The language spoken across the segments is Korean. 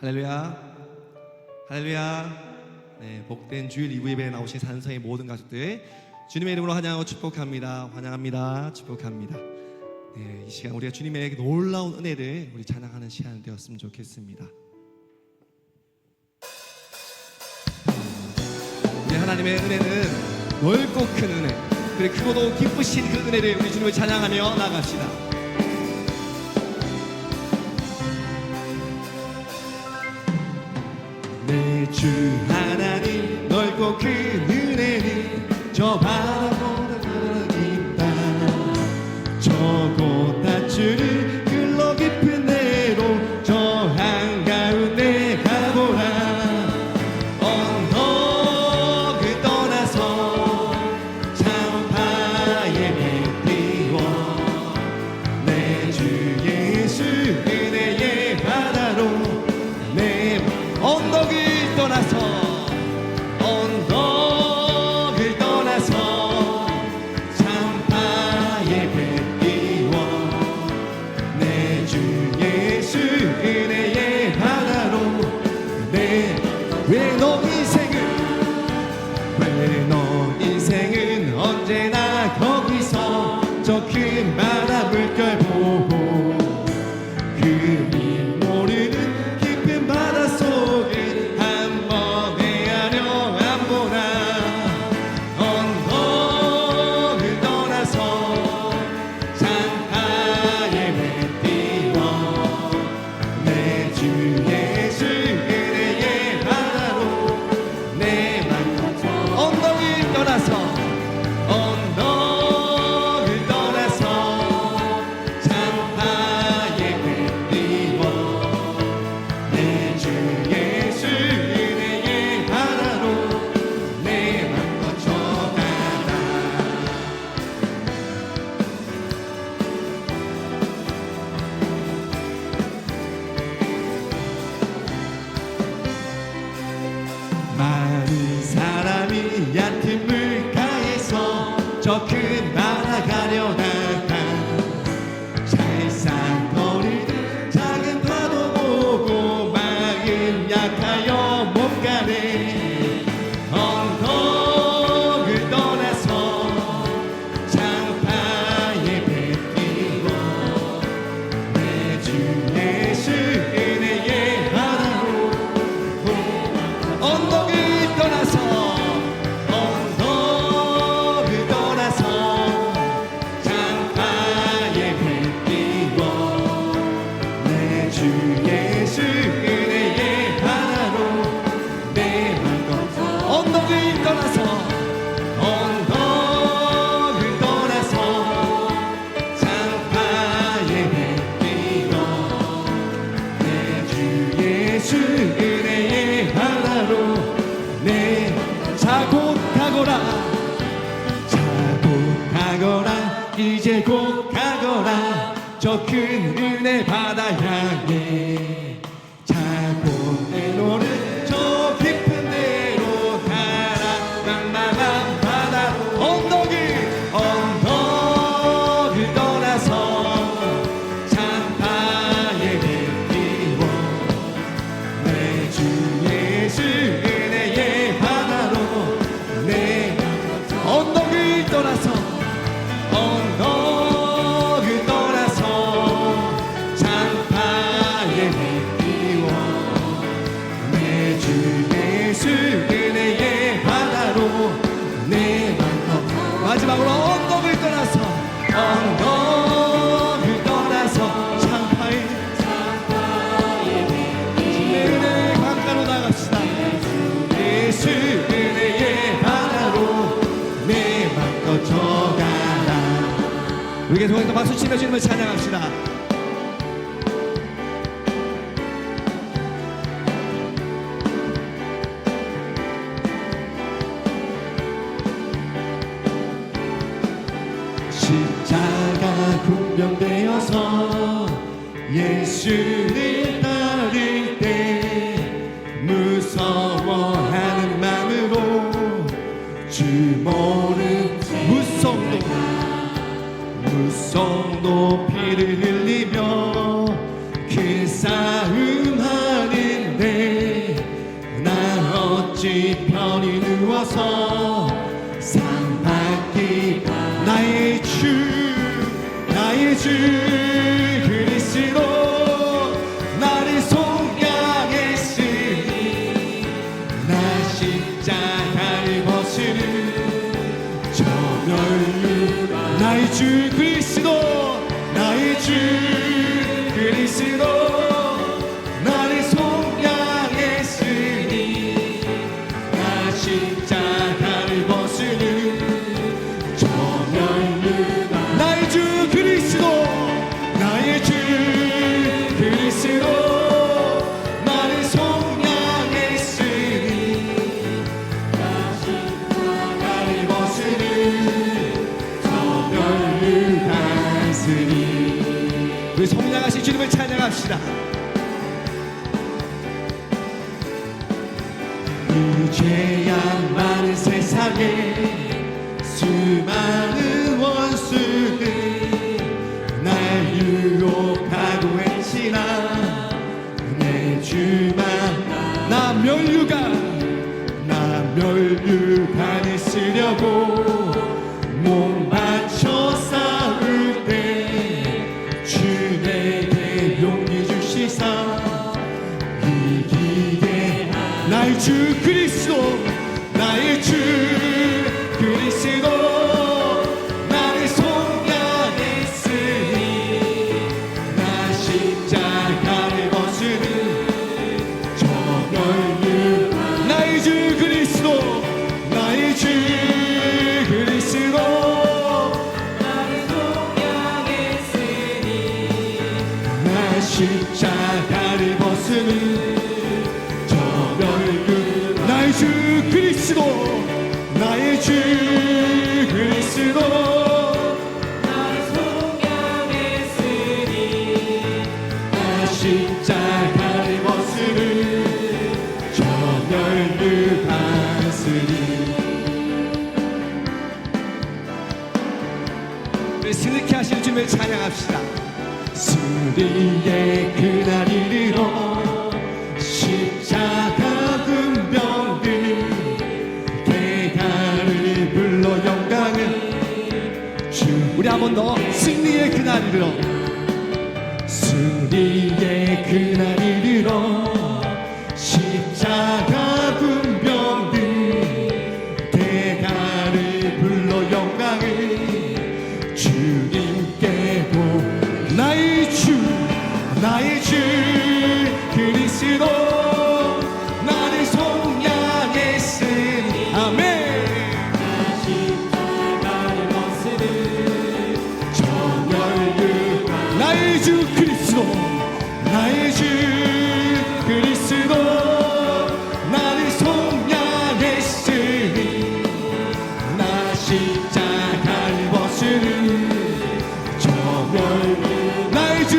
할렐루야, 할렐루야. 네, 복된 주일 2부 예배에 나오신 산성의 모든 가족들 주님의 이름으로 환영하고 축복합니다. 환영합니다. 축복합니다. 네, 이 시간 우리가 주님의 놀라운 은혜를 우리 찬양하는 시간 되었으면 좋겠습니다. 우리 하나님의 은혜는 넓고 큰 은혜, 그리고 크고도 기쁘신 그 은혜를 우리 주님을 찬양하며 나갑시다. 내 주 하나님 넓고 큰 은혜는 저 바라보는 있다. 저곳 다주를 흘러 깊은 데로 저 한가운데 가보라. 언덕을 떠나서 창파에 뱉기워 내 주 예수 은혜의 바다로 내 언덕을 떠나서 창파에 뱉기워 내 주 예수 은혜의 바다로 왜 너 인생은 언제나 거기서 저 큰 바다 물결 보고 그리 모르는 깊은 바다 속을 한번 헤아려 안 보나. 언덕을 떠나서 창파에 뱉기워 내 주 예수 은혜의 바다로 내 맘 언덕을 떠나서 창파에 뱉기워 내 주 예수 은혜의 바다로 내 맘 거쳐가다. 많은 사람이 얕은 물가에서 저 큰 바다 가려다가 살상거리는 작은 파도 보고 마음 약하여 못 가네. 언덕을 떠나서 창파에 뱉기워 내 주 예수 은혜의 바다로 언덕을 떠나서 창파에 뱉기워 내 주 예수 은혜의 바다로 내 맘 거쳐 언덕을 떠나서 창파에 뱉기워 내 주 예수 은혜의 바다로 내 자곧 가거라 이제 곧 가거라 저 큰 은혜 바다 향해 자곧 내노는 저 깊은 데로 가라. 망망한 바다로 언덕을 떠나서 창파에 뱉기워 내 주 예수 은혜의 바다로 내 언덕을 떠나서 창파에 뱉기워 내 주 예수 은혜의 바다로 내 맘 마지막으로 언덕을 떠나서 창파에 내 은혜의 강가로 나갑시다. 예수 은혜의 바다로 내 맘 거쳐가라. 우리 계속해서 박수 치며 주님을 찬양합시다. 십자가 군병되어서 예수를 따를 때 무서워하는 마음으로 주 모른 무성도 피를 흘리며 그 싸움하는 앞에서 상 받기 나의 주 그리스도 나를 속량했으니 나 십자가를 벗으는 저 멸류 나의 주 그리스도 나의 주 그리스도 나를 속량했으니 나 십자가를 벗으는 저 멸류 나의 주 그리스도 나의 주 그리스도 나를 속량했으니 나 십자가를 벗으는 저 멸류 다스리 우리 속량하신 주님을 찬양합시다. 이제야 많은 세상에 수많은 원수들 날 유혹하고 했지나 내 주만 나 멸류관을 쓰려고 몸 바쳐 싸울 때 주 내게 용기 주시사 이기게 나의 주 그리스도 나의 주 그리스도 나를 속량했으니 나 십자가를 벗으는 저 멸류 나의 주 그리스도 나의 주 그리스도 나를 속량했으니 나 십자가를 벗으는 저 멸류 나의 주 그리스도 나의 주 그리스도 나를 속량했으니 나 십자가를 벗으는 저 멸류 다스리 우리 승리케 하시는 주님을 찬양합시다. 승리의 그날 이르러 십자가 군병들 대가를 불러 영광을 주 우리 한 번 더 승리의 그날 이르러 승리의 그날 이르러 십자가 군병들 대가를 불러 영광을 주님께로 나의 주 그리스도 나를 속량했으니 아멘 십자가를 벗으는 저 멸류 나의 주 그리스도 나의 주 그리스도 나를 속량했으니 나 십자가를 벗으는 저 멸류 나의 주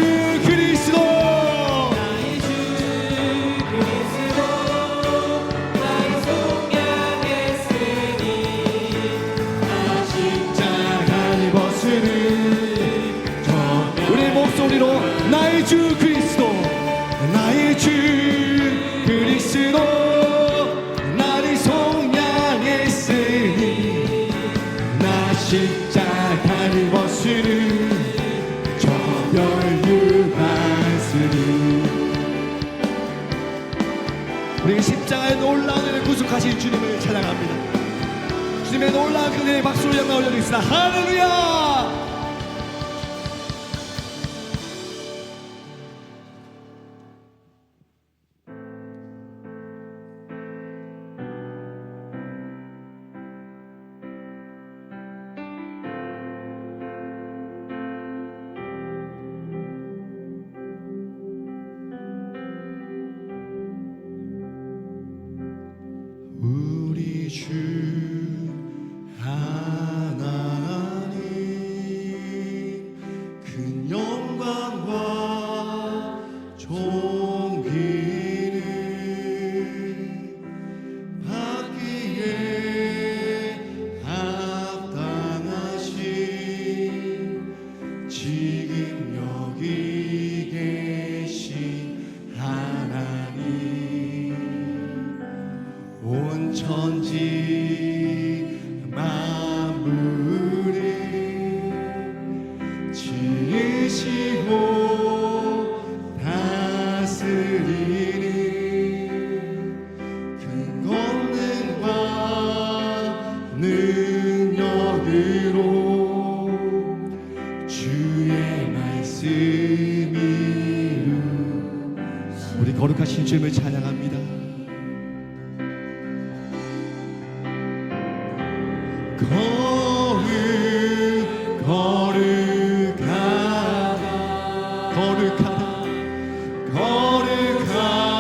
그리스도 나의 주 그리스도 나를 속량했으니 나 십자가를 벗으는 저 우리의 목소리로 나의 주 그리스도 나의 주 그리스도 나를 속량했으니 나 십자가를 벗으는 저 멸류 다스리 우리 십자가의 놀라운 은혜를 구속하신 주님을 찬양합니다. 주님의 놀라운 그 은혜의 박수로 영광 올려드리겠습니다. 할렐루야. 우리 주 하나님 능력으로 주의 말씀이 우리 거룩하신 주님을 찬양합니다.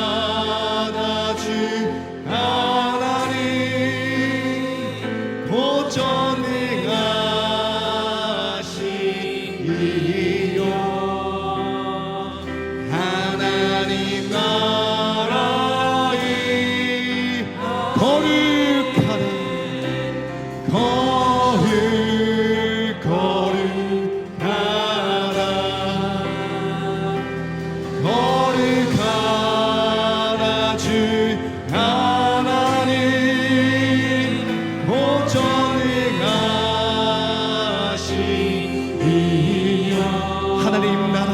거룩하다 주 하나님 보전능하시니요 하나님 나라의 거룩하다 거룩하다 주 하나님 보전능하시니요 하나님 나라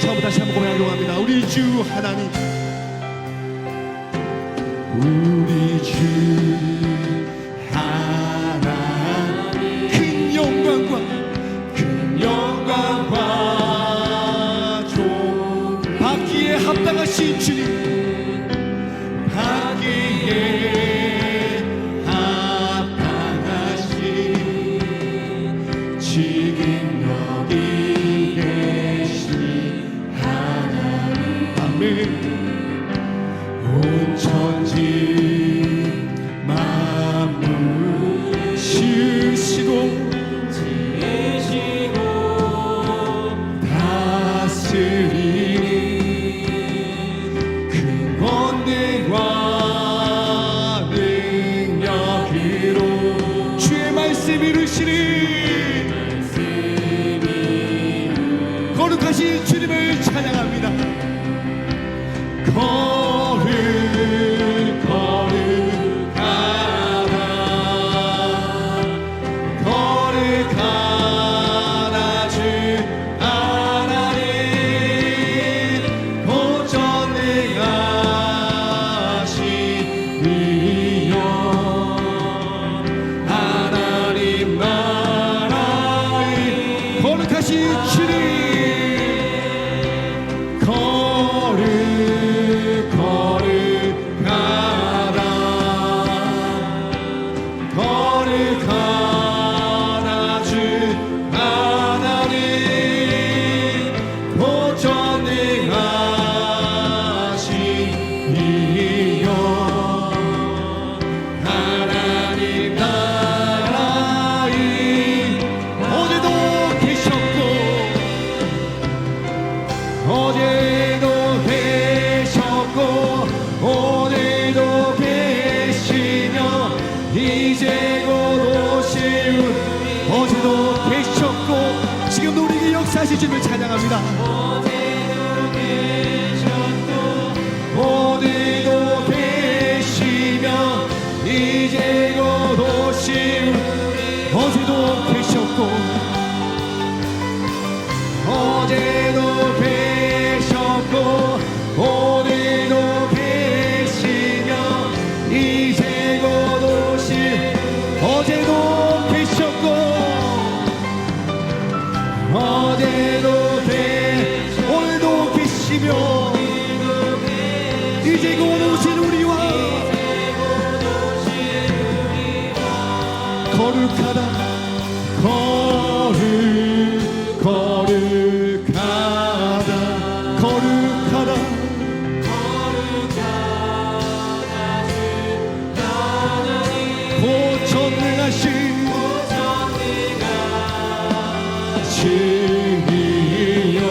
처음부터 다시 한번 고백하려고 합니다. 우리 주 하나님 우리 주 하나님 큰 영광과 종 받기에 합당하신 주님 받기에 합당하신 지금 여기 계신 하나님 아멘 온 천지 만물 지으시고 다스리니 큰 권능과 능력으로 주의 말씀 이루시니 거룩하신 주님을 찬양합니다. 거룩하다 주 하나님 보전능하시니요 하나님 나라의 거룩하신 주님 거룩하다 주 하나님 보전능하시니요 하나님 나라의 어제도 계셨고 오늘도 계시며 이제 곧 오실 어제도 계셨고 지금도 우리에게 역사하실 주님을 찬양합니다. 오늘도 계시며 이제 곧 오실 어제도 계셨고 어제도 계셨고 오늘도 계시며 이제 곧 오실 어제도 계셨고 오늘도 계시며 이제 곧 오실 우리와 거룩하다 거룩하다 보전능하신 주이여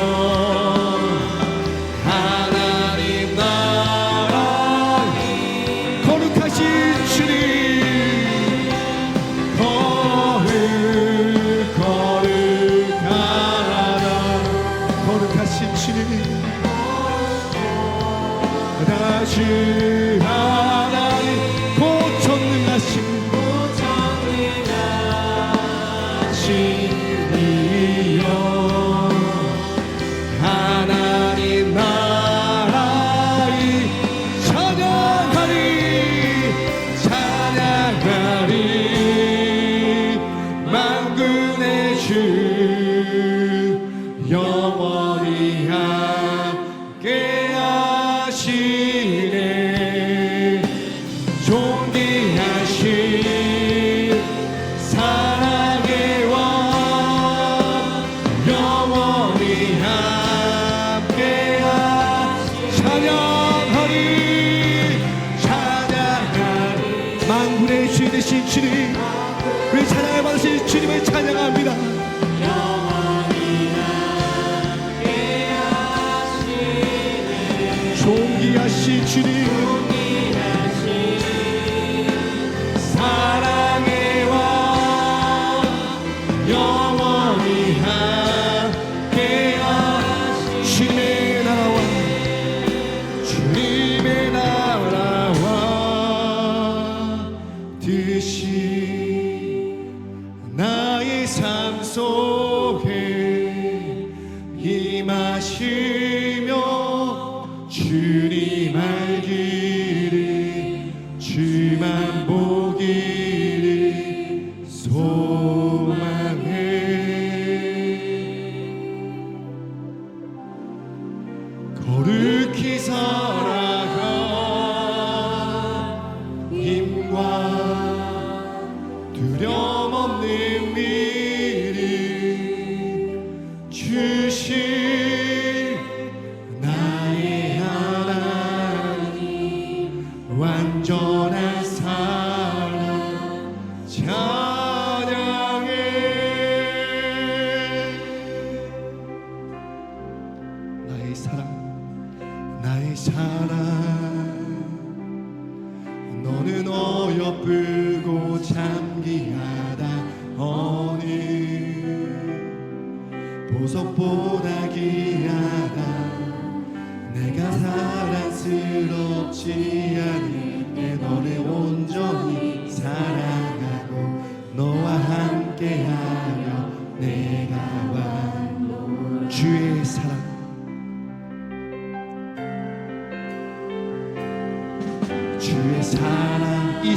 하나님 나라 거룩하신 주님 거룩하신 주님 주 하나님 보전능하신 주이여 하나님 나라 함께하시네. 존귀하신 사랑의 왕 영원히 함께하시네. 찬양하리 찬양하리 만군의 주인 되신 주님, 우리 찬양을 받으신 주님을 찬양합니다. 존귀하신 주님, 사랑의 왕 영원히 함께하신 주님의 나라와 주님의 나라와 뜻이 나의 삶 속에 임하시며 주님 알기를 주만 보기를 소망해. 거룩히 살아가 힘과 두려움 없는 미리 주신 완전한 사랑 찬양해. 나의 사랑 나의 사랑 너는 어여쁘고 참기하다 어느 보석보다 귀하다 내가 사랑스럽지 않을 때 너를 온전히 사랑하고 너와 함께하며 내가 완 주의 사랑 주의 사랑 이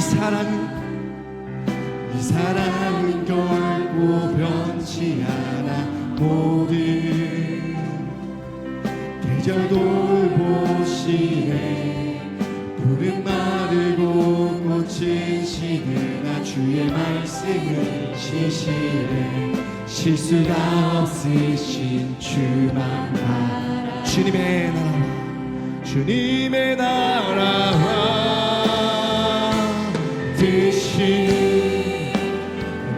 사랑은 결코 변치 않아 모든 계절 돌보시네 푸른 마르고 꽃은 시들나 주의 말씀을 시시네 실수가 없으신 주만 바라 주님의 나라 주님의 나라와 뜻이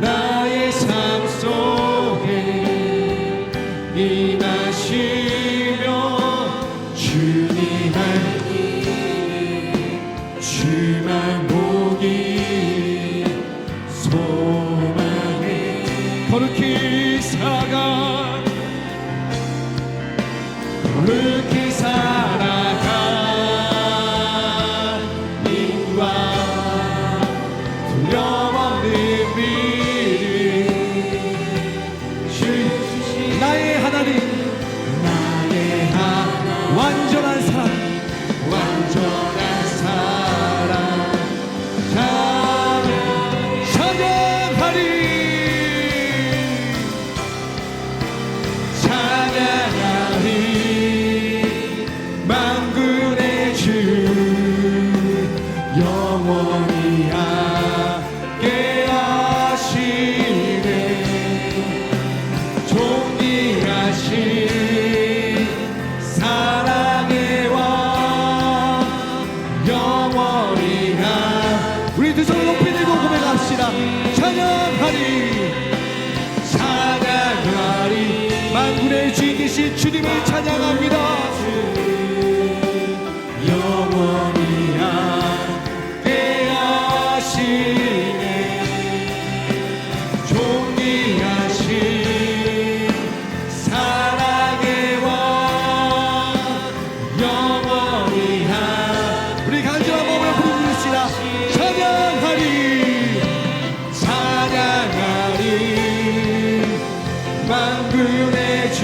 나의 삶 속에 임하시며 주님 알기를 주만 보기 소망해 거룩히 살아가 거룩히 살아가 힘과 두려움 없는 믿음 나의 하나님 나의 완전한 사랑 완전한 사랑 찬양하리 찬양하리 만군의 주 영원히 함께하시네 존귀하신 사랑의 왕 영원히 우리 두 손을 높이 들고 고백합시다. 찬양하리 찬양하리 만군의 주인 되신 주님을 찬양합니다. 영원히 함께하시네 존귀하신 사랑의 왕 영원히 우리 간절한 마음으로 부르시다. 찬양하리 찬양하리 만군의 주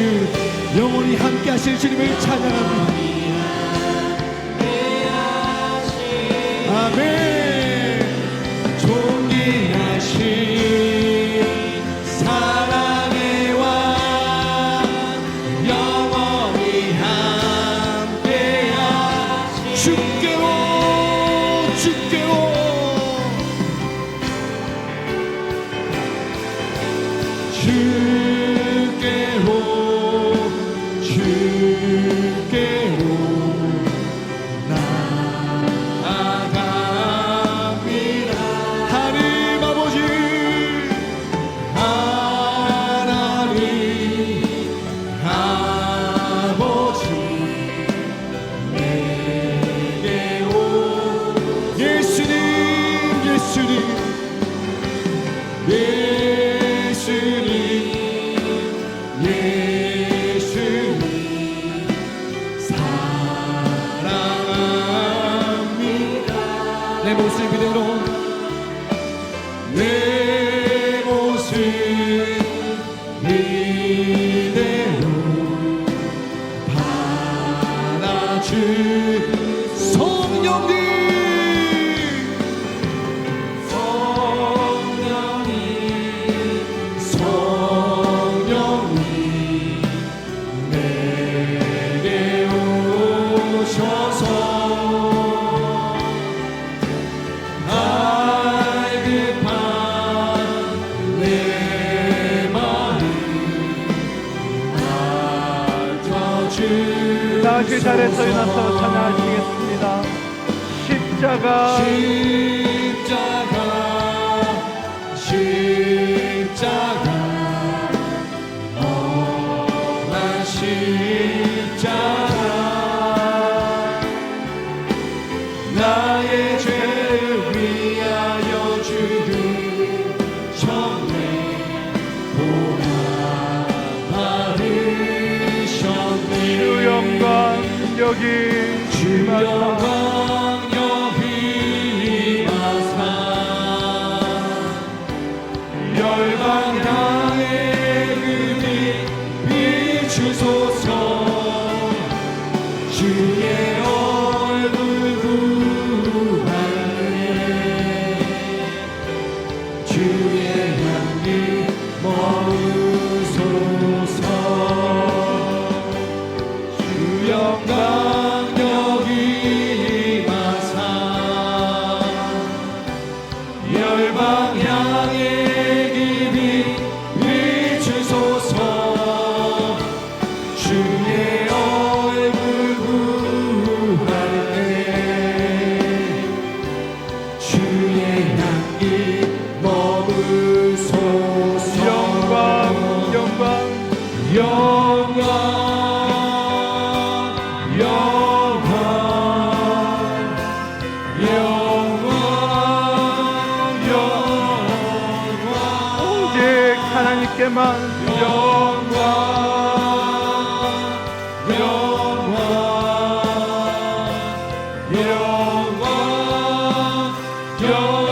영원히 함께하실 주님을 찬양합니다. 아멘. 존귀하신 사랑의 왕 영원히 함께하시 주께로 주께로 주께로 나아갑니다. 하나님 아버지 내게 오 예수님 예수님 사랑합니다. 내 모습 이대로 내 모습 이대로 받아주 성령님 내게 오셔서 갈급한 내 마음 맞춰주 다 같이 자리에서 일어나서 찬양하시겠습니다. 십자가 험한 십자가 나의 죄를 위하여 죽으셨네. 보라 받으셨네. 주 영광 여기 주 영광 여기 임하사 열방 향해 그빛 비추소서. 주의 얼굴 구하네. 주의 향기 머무소서. 주 영광 여기 임하사 열방 향해 깊이 비추소서. 주의 얼굴 구하네. 주의 향기 머무소서. 영광 영광 영광 영광 영광 영광 오직 하나님께만 영광 영광 영광 영광.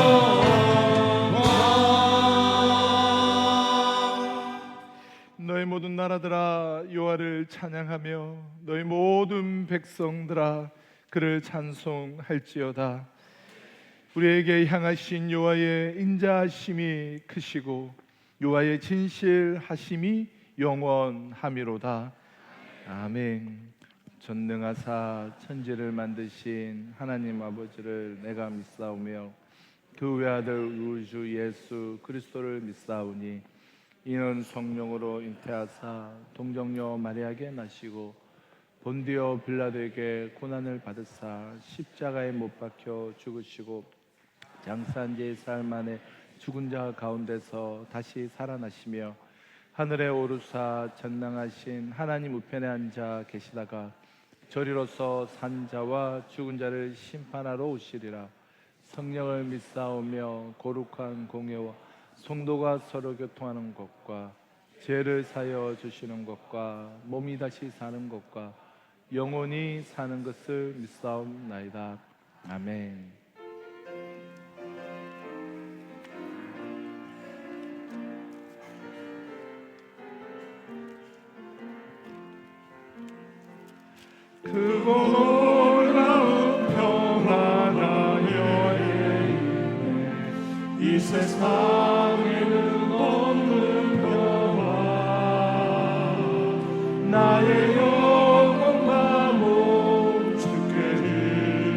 너희 모든 나라들아 여호와를 찬양하며 너희 모든 백성들아 그를 찬송할지어다. 우리에게 향하신 여호와의 인자하심이 크시고 여호와의 진실하심이 영원함이로다. 아멘. 전능하사 천지를 만드신 하나님 아버지를 내가 믿사오며 그 외아들 우리 주 예수 그리스도를 믿사오니 이는 성령으로 잉태하사 동정녀 마리아에게 나시고 본디오 빌라도에게 고난을 받으사 십자가에 못 박혀 죽으시고 장사한 지 사흘 만에 죽은 자 가운데서 다시 살아나시며 하늘에 오르사 전능하신 하나님 우편에 앉아 계시다가 저리로서 산 자와 죽은 자를 심판하러 오시리라. 성령을 믿사오며 거룩한 공예와 성도가 서로 교통하는 것과 죄를 사여 주시는 것과 몸이 다시 사는 것과 영원히 사는 것을 믿사옵나이다. 아멘. 크고 놀라운 평안하여 이 세상에는 없는 평안 나의 영혼과 몸 주께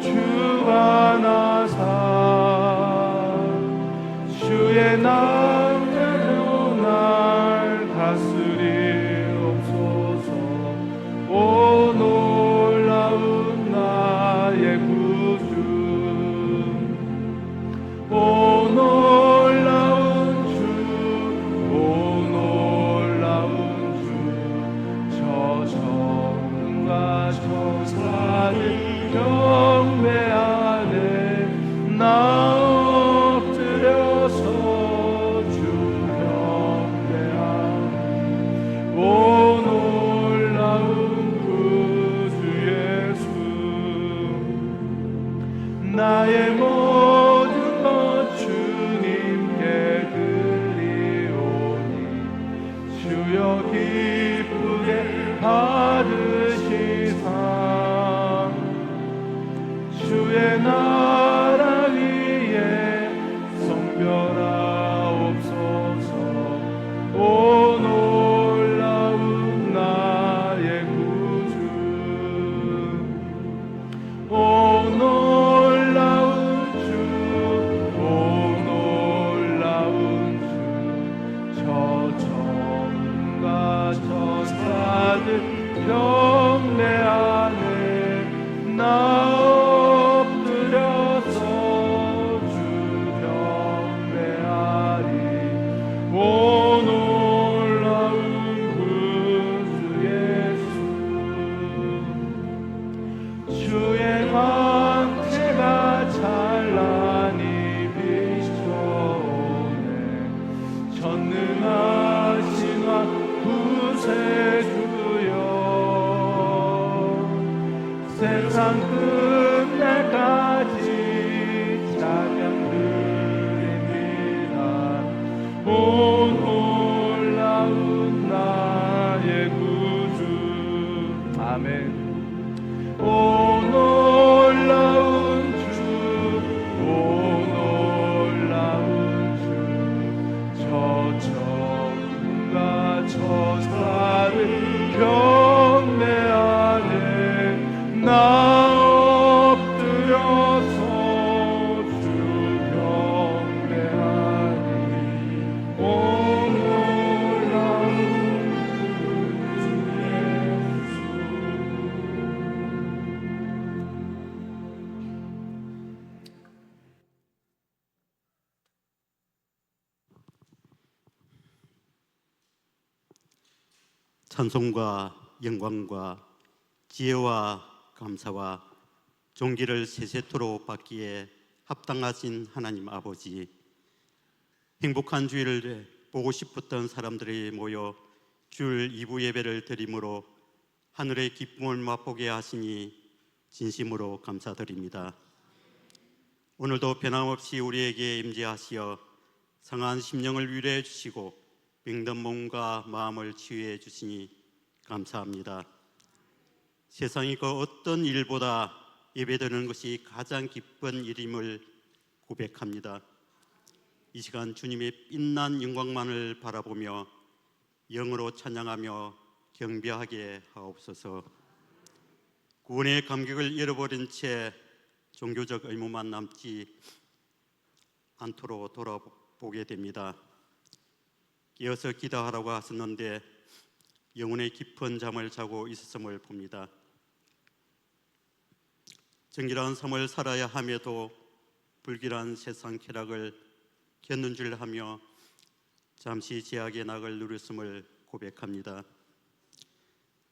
주관하사 주의 나라로 날 다스리옵소서. 오 놀라운 나의 구주, 오 놀라운 주, 오 놀라운 주, 저 정과 저사를 경배하네. 나 엎드려서 주 경배하네. 오 놀라운 구주 예수, 나의 모든 것 주님께 드리오니 주여 기쁘게 받으시사 주의 나라 위에 성별하옵소서. 오 놀라운 나의 구주, 오 놀라운 주, 오 놀라운 주, 저 정과 전사들 경배하네. 나 엎드려서 주 경배하리. 오 놀라운 구주 예수, 주의 광채가 찬란히 비춰오네. 전능하신 왕 구세주여, 세상 끝날까지 찬양 드립니다. 오 놀라운 나의 구주. 아멘. 오 놀라운 주, 오 놀라운 주, 저 정과 저사를 경배하네. 나 엎드려서 주 경배하니. 오 놀라운 주 예수. 찬송과 영광과 지혜와 감사와 존귀를 세세토록 받기에 합당하신 하나님 아버지, 행복한 주일을 보고 싶었던 사람들이 모여 주일 2부 예배를 드림으로 하늘의 기쁨을 맛보게 하시니 진심으로 감사드립니다. 오늘도 변함없이 우리에게 임재하시어 상한 심령을 위로해 주시고 병든 몸과 마음을 치유해 주시니 감사합니다. 세상의 그 어떤 일보다 예배드리는 것이 가장 기쁜 일임을 고백합니다. 이 시간 주님의 빛난 영광만을 바라보며 영으로 찬양하며 경배하게 하옵소서. 구원의 감격을 잃어버린 채 종교적 의무만 남지 않도록 돌아보게 됩니다. 깨어서 기도하라고 하셨는데 영혼의 깊은 잠을 자고 있었음을 봅니다. 정결한 삶을 살아야 함에도 불길한 세상 쾌락을 견눈 줄 하며 잠시 제약의 낙을 누렸음을 고백합니다.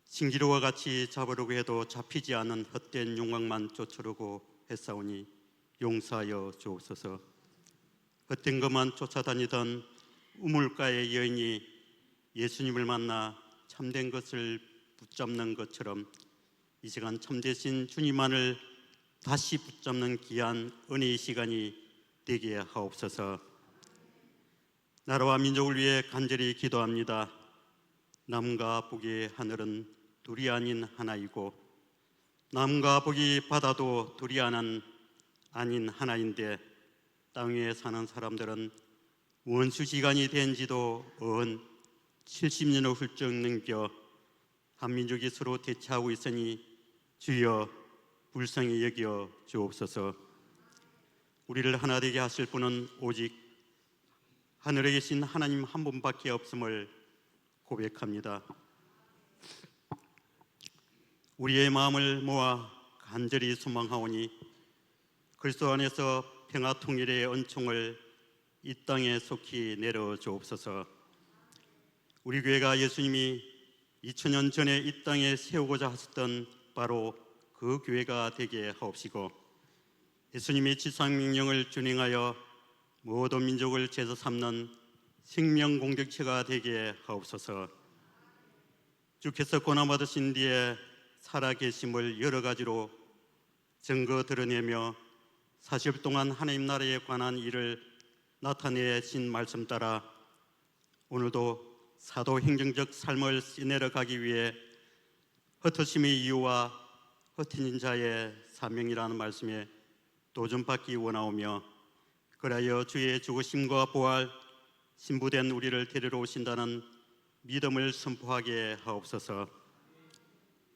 신기루와 같이 잡으려고 해도 잡히지 않은 헛된 욕망만 쫓으려고 했사오니 용서하여 주옵소서. 헛된 것만 쫓아다니던 우물가의 여인이 예수님을 만나 참된 것을 붙잡는 것처럼 이 시간 참되신 주님만을 다시 붙잡는 귀한 은혜의 시간이 되게 하옵소서. 나라와 민족을 위해 간절히 기도합니다. 남과 북의 하늘은 둘이 아닌 하나이고 남과 북의 바다도 둘이 아닌 하나인데 땅 위에 사는 사람들은 원수지간이 된 지도 70년을 훌쩍 넘겨 한민족이 서로 대치하고 있으니 주여 불쌍히 여겨 주옵소서. 우리를 하나 되게 하실 분은 오직 하늘에 계신 하나님 한 분밖에 없음을 고백합니다. 우리의 마음을 모아 간절히 소망하오니 그리스도 안에서 평화 통일의恩총을 이 땅에 속히 내려 주옵소서. 우리 교회가 예수님이 2000년 전에 이 땅에 세우고자 하셨던 바로 그 교회가 되게 하옵시고, 예수님이 지상명령을 준행하여 모든 민족을 제사 삼는 생명 공동체가 되게 하옵소서. 주께서 고난받으신 뒤에 살아계심을 여러 가지로 증거 드러내며 40일 동안 하나님 나라에 관한 일을 나타내신 말씀 따라 오늘도 사도행정적 삶을 써내려가기 위해 흩어짐의 이유와 흩어진 자의 사명이라는 말씀에 도전받기 원하오며, 그리하여 주의 죽으심과 부활, 신부된 우리를 데리러 오신다는 믿음을 선포하게 하옵소서.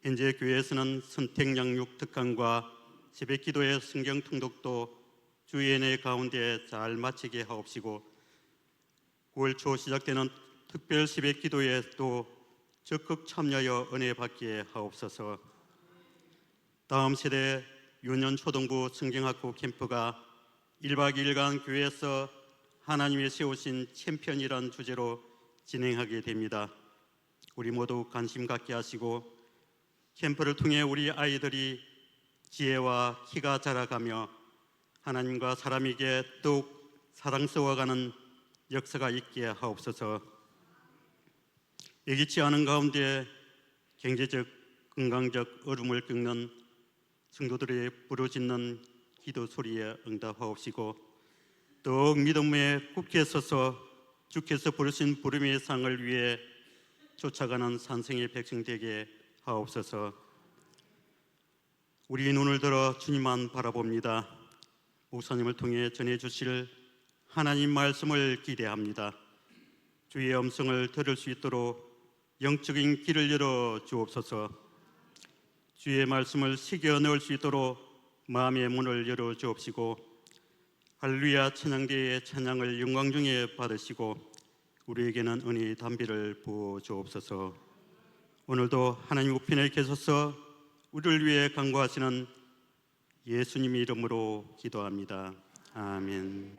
현재 교회에서는 선택 양육 특강과 새벽기도의 성경 통독도 주연회 가운데 잘 마치게 하옵시고, 9월 초 시작되는 특별 새벽기도에 또 적극 참여하여 은혜 받게 하옵소서. 다음 세대 유년 초등부 성경학교 캠프가 1박 2일간 교회에서 하나님이 세우신 챔피언이라는 주제로 진행하게 됩니다. 우리 모두 관심 갖게 하시고 캠프를 통해 우리 아이들이 지혜와 키가 자라가며 하나님과 사람에게 더욱 사랑스러워가는 역사가 있게 하옵소서. 예기치 않은 가운데 경제적, 건강적 어려움을 겪는 성도들의 부르짖는 기도 소리에 응답하옵시고, 더욱 믿음에 굳게 서서 주께서 부르신 부름의 상을 위해 쫓아가는 산성의 백성 되게 하옵소서. 우리 눈을 들어 주님만 바라봅니다. 목사님을 통해 전해주실 하나님 말씀을 기대합니다. 주의 음성을 들을 수 있도록 영적인 길을 열어 주옵소서. 주의 말씀을 새겨 넣을 수 있도록 마음의 문을 열어 주옵시고, 할렐루야 찬양대의 찬양을 영광 중에 받으시고 우리에게는 은혜의 담비를 부어 주옵소서. 오늘도 하나님 우편에 계셔서 우리를 위해 간구하시는 예수님 이름으로 기도합니다. 아멘.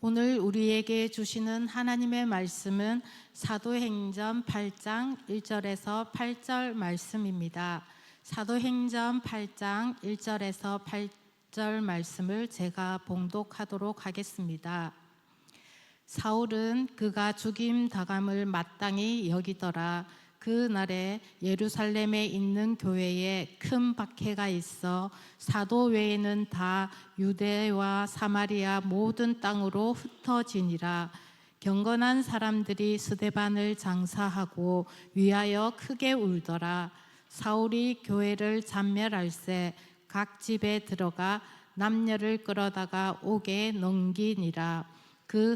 오늘 우리에게 주시는 하나님의 말씀은 사도행전 8장 1절에서 8절 말씀입니다. 사도행전 8장 1절에서 8절 말씀을 제가 봉독하도록 하겠습니다. 사울은 그가 죽임 당함을 마땅히 여기더라. 그 날에 예루살렘에 있는 교회에 큰 박해가 있어 사도 외에는 다 유대와 사마리아 모든 땅으로 흩어지니라. 경건한 사람들이 스데반을 장사하고 위하여 크게 울더라. 사울이 교회를 잔멸할세 각 집에 들어가 남녀를 끌어다가 옥에 넘기니라. 그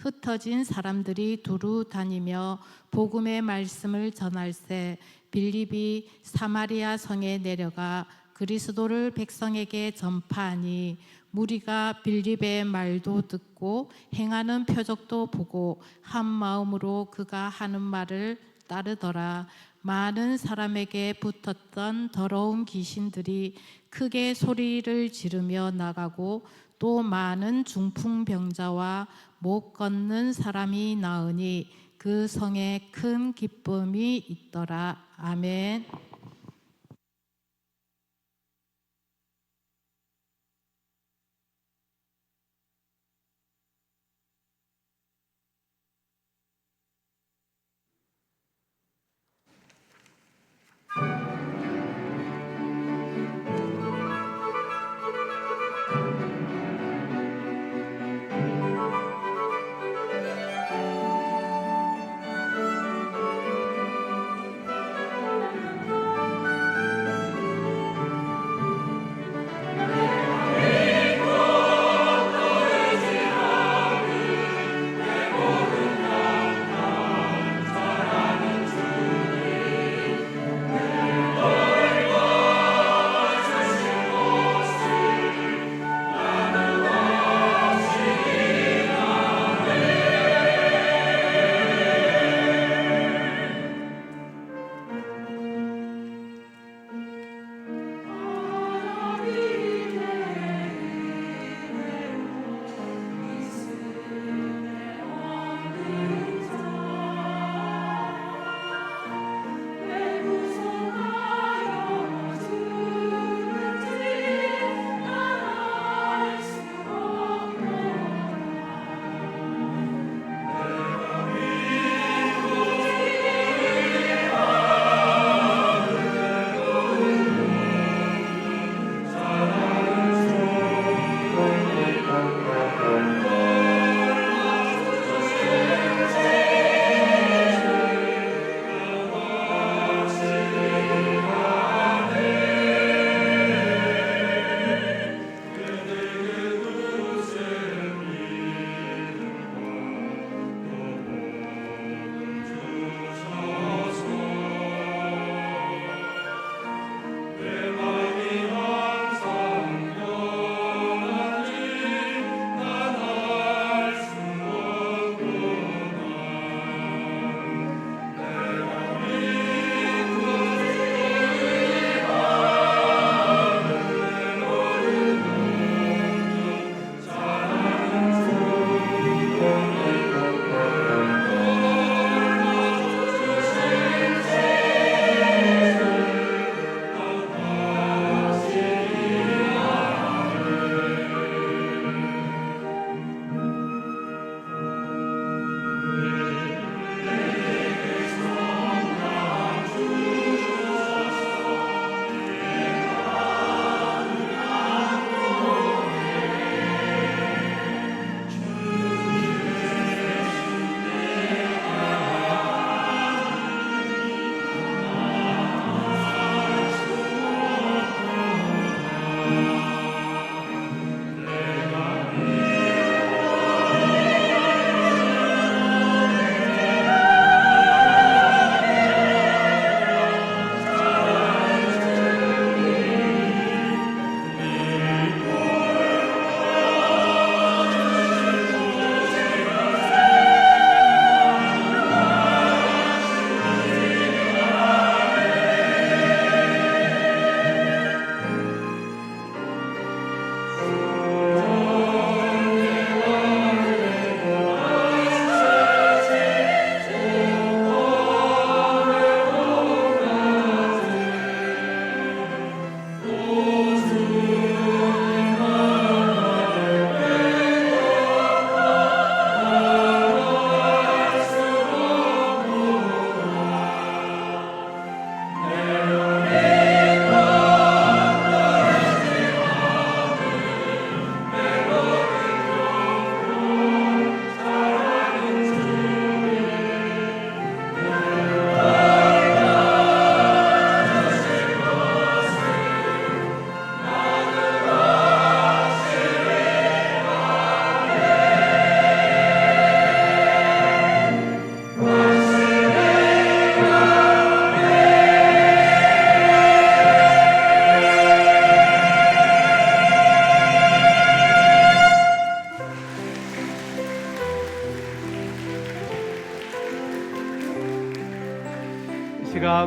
흩어진 사람들이 두루 다니며 복음의 말씀을 전할세 빌립이 사마리아 성에 내려가 그리스도를 백성에게 전파하니 무리가 빌립의 말도 듣고 행하는 표적도 보고 한 마음으로 그가 하는 말을 따르더라. 많은 사람에게 붙었던 더러운 귀신들이 크게 소리를 지르며 나가고 또 많은 중풍병자와 못 걷는 사람이 나으니 그 성에 큰 기쁨이 있더라. 아멘.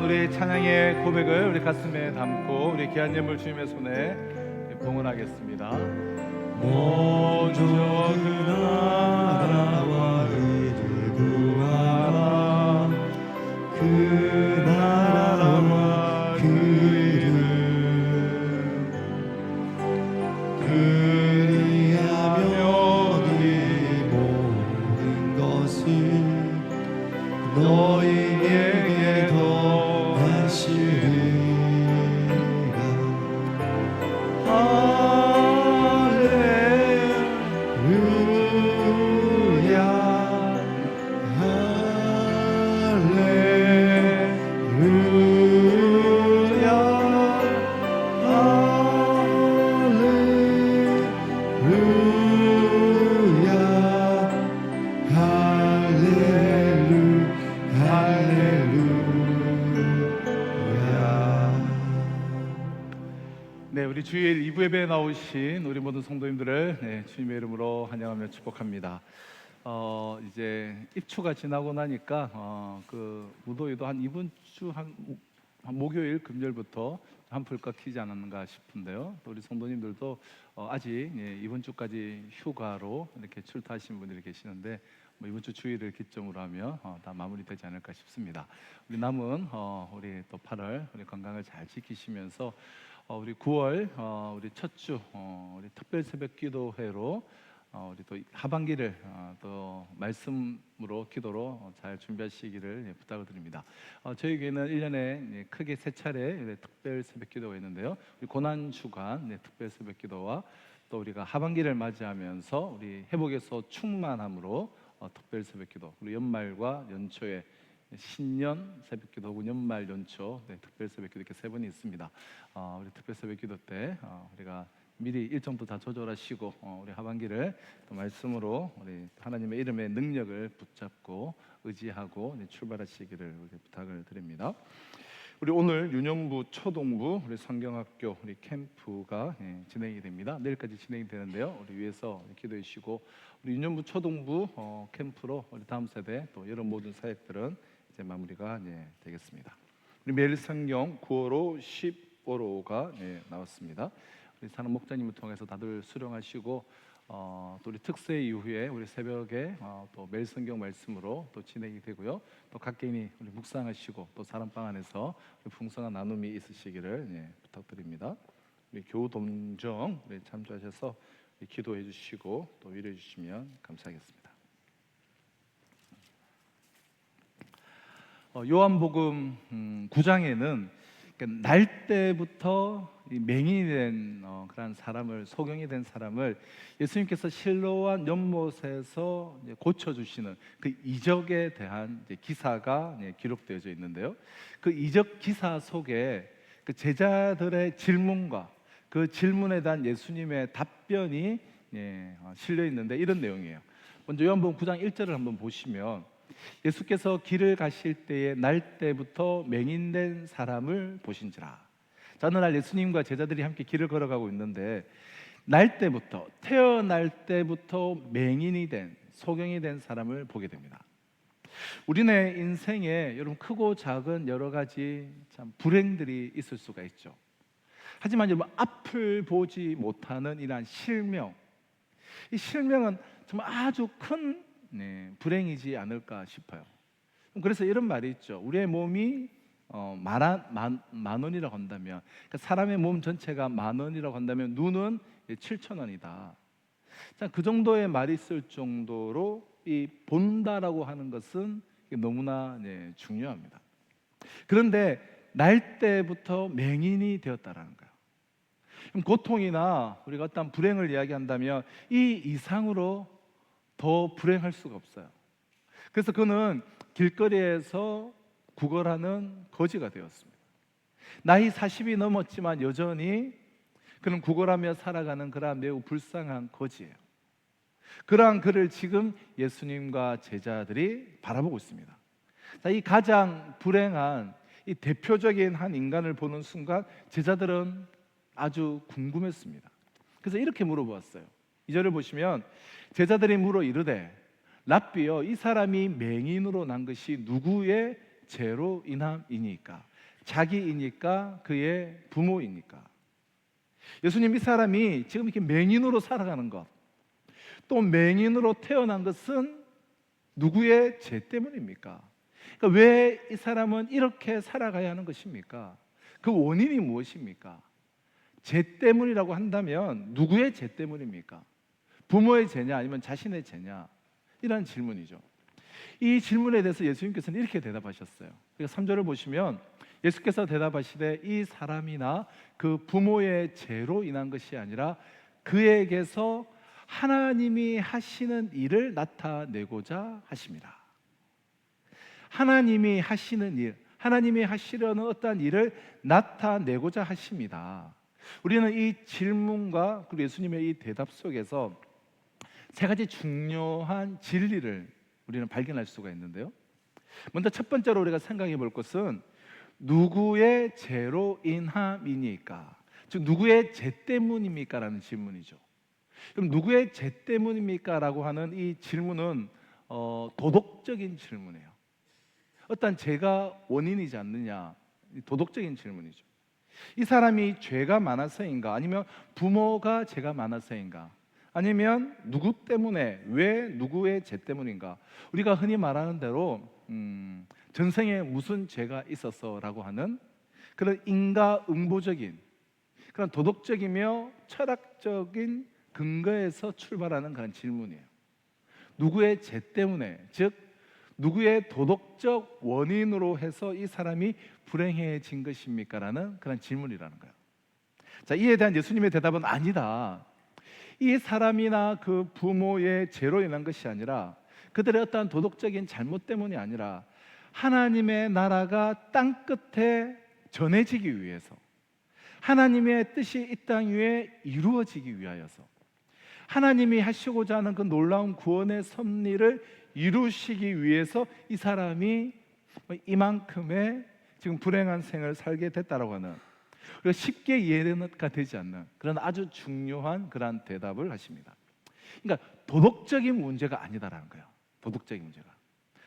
한번 우리 찬양의 고백을 우리 가슴에 담고 우리 귀한 예물 주님의 손에 봉헌하겠습니다. 먼저 그 나라와 이를 구하라. 그 나라와 그 이름 그리하면 이 모든 것을 너희에게 더하시리라. 할렐루야 네, 우리 주일 2부 예배에 나오신 우리 모든 성도님들을 주님의 이름으로 환영하며 축복합니다. 이제 입추가 지나고 나니까 그 무더위도 한 이번 주 한 목요일 금요일부터 한풀 꺾이지 않았는가 싶은데요. 또 우리 성도님들도 아직 이번 주까지 휴가로 이렇게 출타하신 분들이 계시는데 이번 주 주일을 기점으로 하며 다 마무리되지 않을까 싶습니다. 우리 남은 우리 또 8월 우리 건강을 잘 지키시면서 우리 9월 우리 첫 주 우리 특별 새벽 기도회로 우리 또 하반기를 또 말씀으로 기도로 잘 준비하시기를 부탁을 드립니다. 저희 교회는 1년에 크게 3차례 특별 새벽 기도가 있는데요. 우리 고난 주간 특별 새벽 기도와 또 우리가 하반기를 맞이하면서 우리 회복에서 충만함으로 특별 새벽 기도, 우리 연말과 연초에 신년 새벽 기도 혹은 연말 연초 특별 새벽 기도 이렇게 3번이 있습니다. 우리 특별 새벽 기도 때 우리가 미리 일정도 다 조절하시고 우리 하반기를 또 말씀으로 우리 하나님의 이름의 능력을 붙잡고 의지하고 출발하시기를 부탁을 드립니다. 우리 오늘 유년부 초동부 우리 성경학교 우리 캠프가 진행이 됩니다. 내일까지 진행이 되는데요. 우리 위에서 기도해 주시고 우리 유년부 초동부 캠프로 우리 다음 세대 또 여러 모든 사역들은 이제 마무리가 되겠습니다. 우리 매일 성경 9호로 10호로가 나왔습니다. 우리 사는 목자님을 통해서 다들 수령하시고 또 우리 특세 이후에 우리 새벽에 또 매일 성경 말씀으로 또 진행이 되고요. 또 각 개인이 우리 묵상하시고 또 사랑방 안에서 풍성한 나눔이 있으시기를 부탁드립니다. 우리 교동정 참조하셔서 기도해 주시고 또 위로해 주시면 감사하겠습니다. 요한복음 9장에는 날 때부터 맹인이 된 그런 사람을, 소경이 된 사람을 예수님께서 실로암 연못에서 고쳐주시는 그 이적에 대한 기사가 기록되어져 있는데요. 그 이적 기사 속에 그 제자들의 질문과 그 질문에 대한 예수님의 답변이 실려 있는데 이런 내용이에요. 먼저 요한복음 9장 1절을 한번 보시면 예수께서 길을 가실 때에 날 때부터 맹인된 사람을 보신지라. 자, 어느 날 예수님과 제자들이 함께 길을 걸어가고 있는데 날 때부터, 태어날 때부터 맹인이 된, 소경이 된 사람을 보게 됩니다. 우리네 인생에 여러분 크고 작은 여러 가지 참 불행들이 있을 수가 있죠. 하지만 여러분 앞을 보지 못하는 이러한 실명, 이 실명은 정말 아주 큰 불행이지 않을까 싶어요. 그래서 이런 말이 있죠. 우리의 몸이 만 원이라고 한다면, 그러니까 사람의 몸 전체가 10,000원이라고 한다면 눈은 7,000원이다. 그 정도의 말이 있을 정도로 이 본다라고 하는 것은 너무나 중요합니다. 그런데 날 때부터 맹인이 되었다라는 거예요. 그럼 고통이나 우리가 어떤 불행을 이야기한다면 이 이상으로 더 불행할 수가 없어요. 그래서 그는 길거리에서 구걸하는 거지가 되었습니다. 나이 40이 넘었지만 여전히 그는 구걸하며 살아가는 그러한 매우 불쌍한 거지예요. 그러한 그를 지금 예수님과 제자들이 바라보고 있습니다. 자, 이 가장 불행한 이 대표적인 한 인간을 보는 순간 제자들은 아주 궁금했습니다. 그래서 이렇게 물어보았어요. 2절을 보시면 제자들이 물어 이르되 랍비여 이 사람이 맹인으로 난 것이 누구의 죄로 인함이니까? 자기이니까 그의 부모이니까. 예수님, 이 사람이 지금 이렇게 맹인으로 살아가는 것, 또 맹인으로 태어난 것은 누구의 죄 때문입니까? 그러니까 왜 이 사람은 이렇게 살아가야 하는 것입니까? 그 원인이 무엇입니까? 죄 때문이라고 한다면 누구의 죄 때문입니까? 부모의 죄냐 아니면 자신의 죄냐? 이런 질문이죠. 이 질문에 대해서 예수님께서는 이렇게 대답하셨어요. 그러니까 3절을 보시면 예수께서 대답하시되 이 사람이나 그 부모의 죄로 인한 것이 아니라 그에게서 하나님이 하시는 일을 나타내고자 하십니다. 하나님이 하시는 일, 하나님이 하시려는 어떠한 일을 나타내고자 하십니다. 우리는 이 질문과 그리고 예수님의 이 대답 속에서 세 가지 중요한 진리를 우리는 발견할 수가 있는데요. 먼저 첫 번째로 우리가 생각해 볼 것은 누구의 죄로 인함이니까, 즉 누구의 죄 때문입니까? 라는 질문이죠. 그럼 누구의 죄 때문입니까? 라고 하는 이 질문은 도덕적인 질문이에요. 어떤 죄가 원인이지 않느냐, 도덕적인 질문이죠. 이 사람이 죄가 많아서인가, 아니면 부모가 죄가 많아서인가, 아니면 누구 때문에, 왜 누구의 죄 때문인가. 우리가 흔히 말하는 대로 전생에 무슨 죄가 있었어라고 하는 그런 인과응보적인, 그런 도덕적이며 철학적인 근거에서 출발하는 그런 질문이에요. 누구의 죄 때문에, 즉 누구의 도덕적 원인으로 해서 이 사람이 불행해진 것입니까? 라는 그런 질문이라는 거예요. 자, 이에 대한 예수님의 대답은 아니다. 이 사람이나 그 부모의 죄로 인한 것이 아니라, 그들의 어떠한 도덕적인 잘못 때문이 아니라 하나님의 나라가 땅 끝에 전해지기 위해서, 하나님의 뜻이 이 땅 위에 이루어지기 위하여서, 하나님이 하시고자 하는 그 놀라운 구원의 섭리를 이루시기 위해서 이 사람이 이만큼의 지금 불행한 생을 살게 됐다라고 하는, 그리고 쉽게 이해가 되지 않는 그런 아주 중요한 그런 대답을 하십니다. 그러니까 도덕적인 문제가 아니다라는 거예요. 도덕적인 문제가.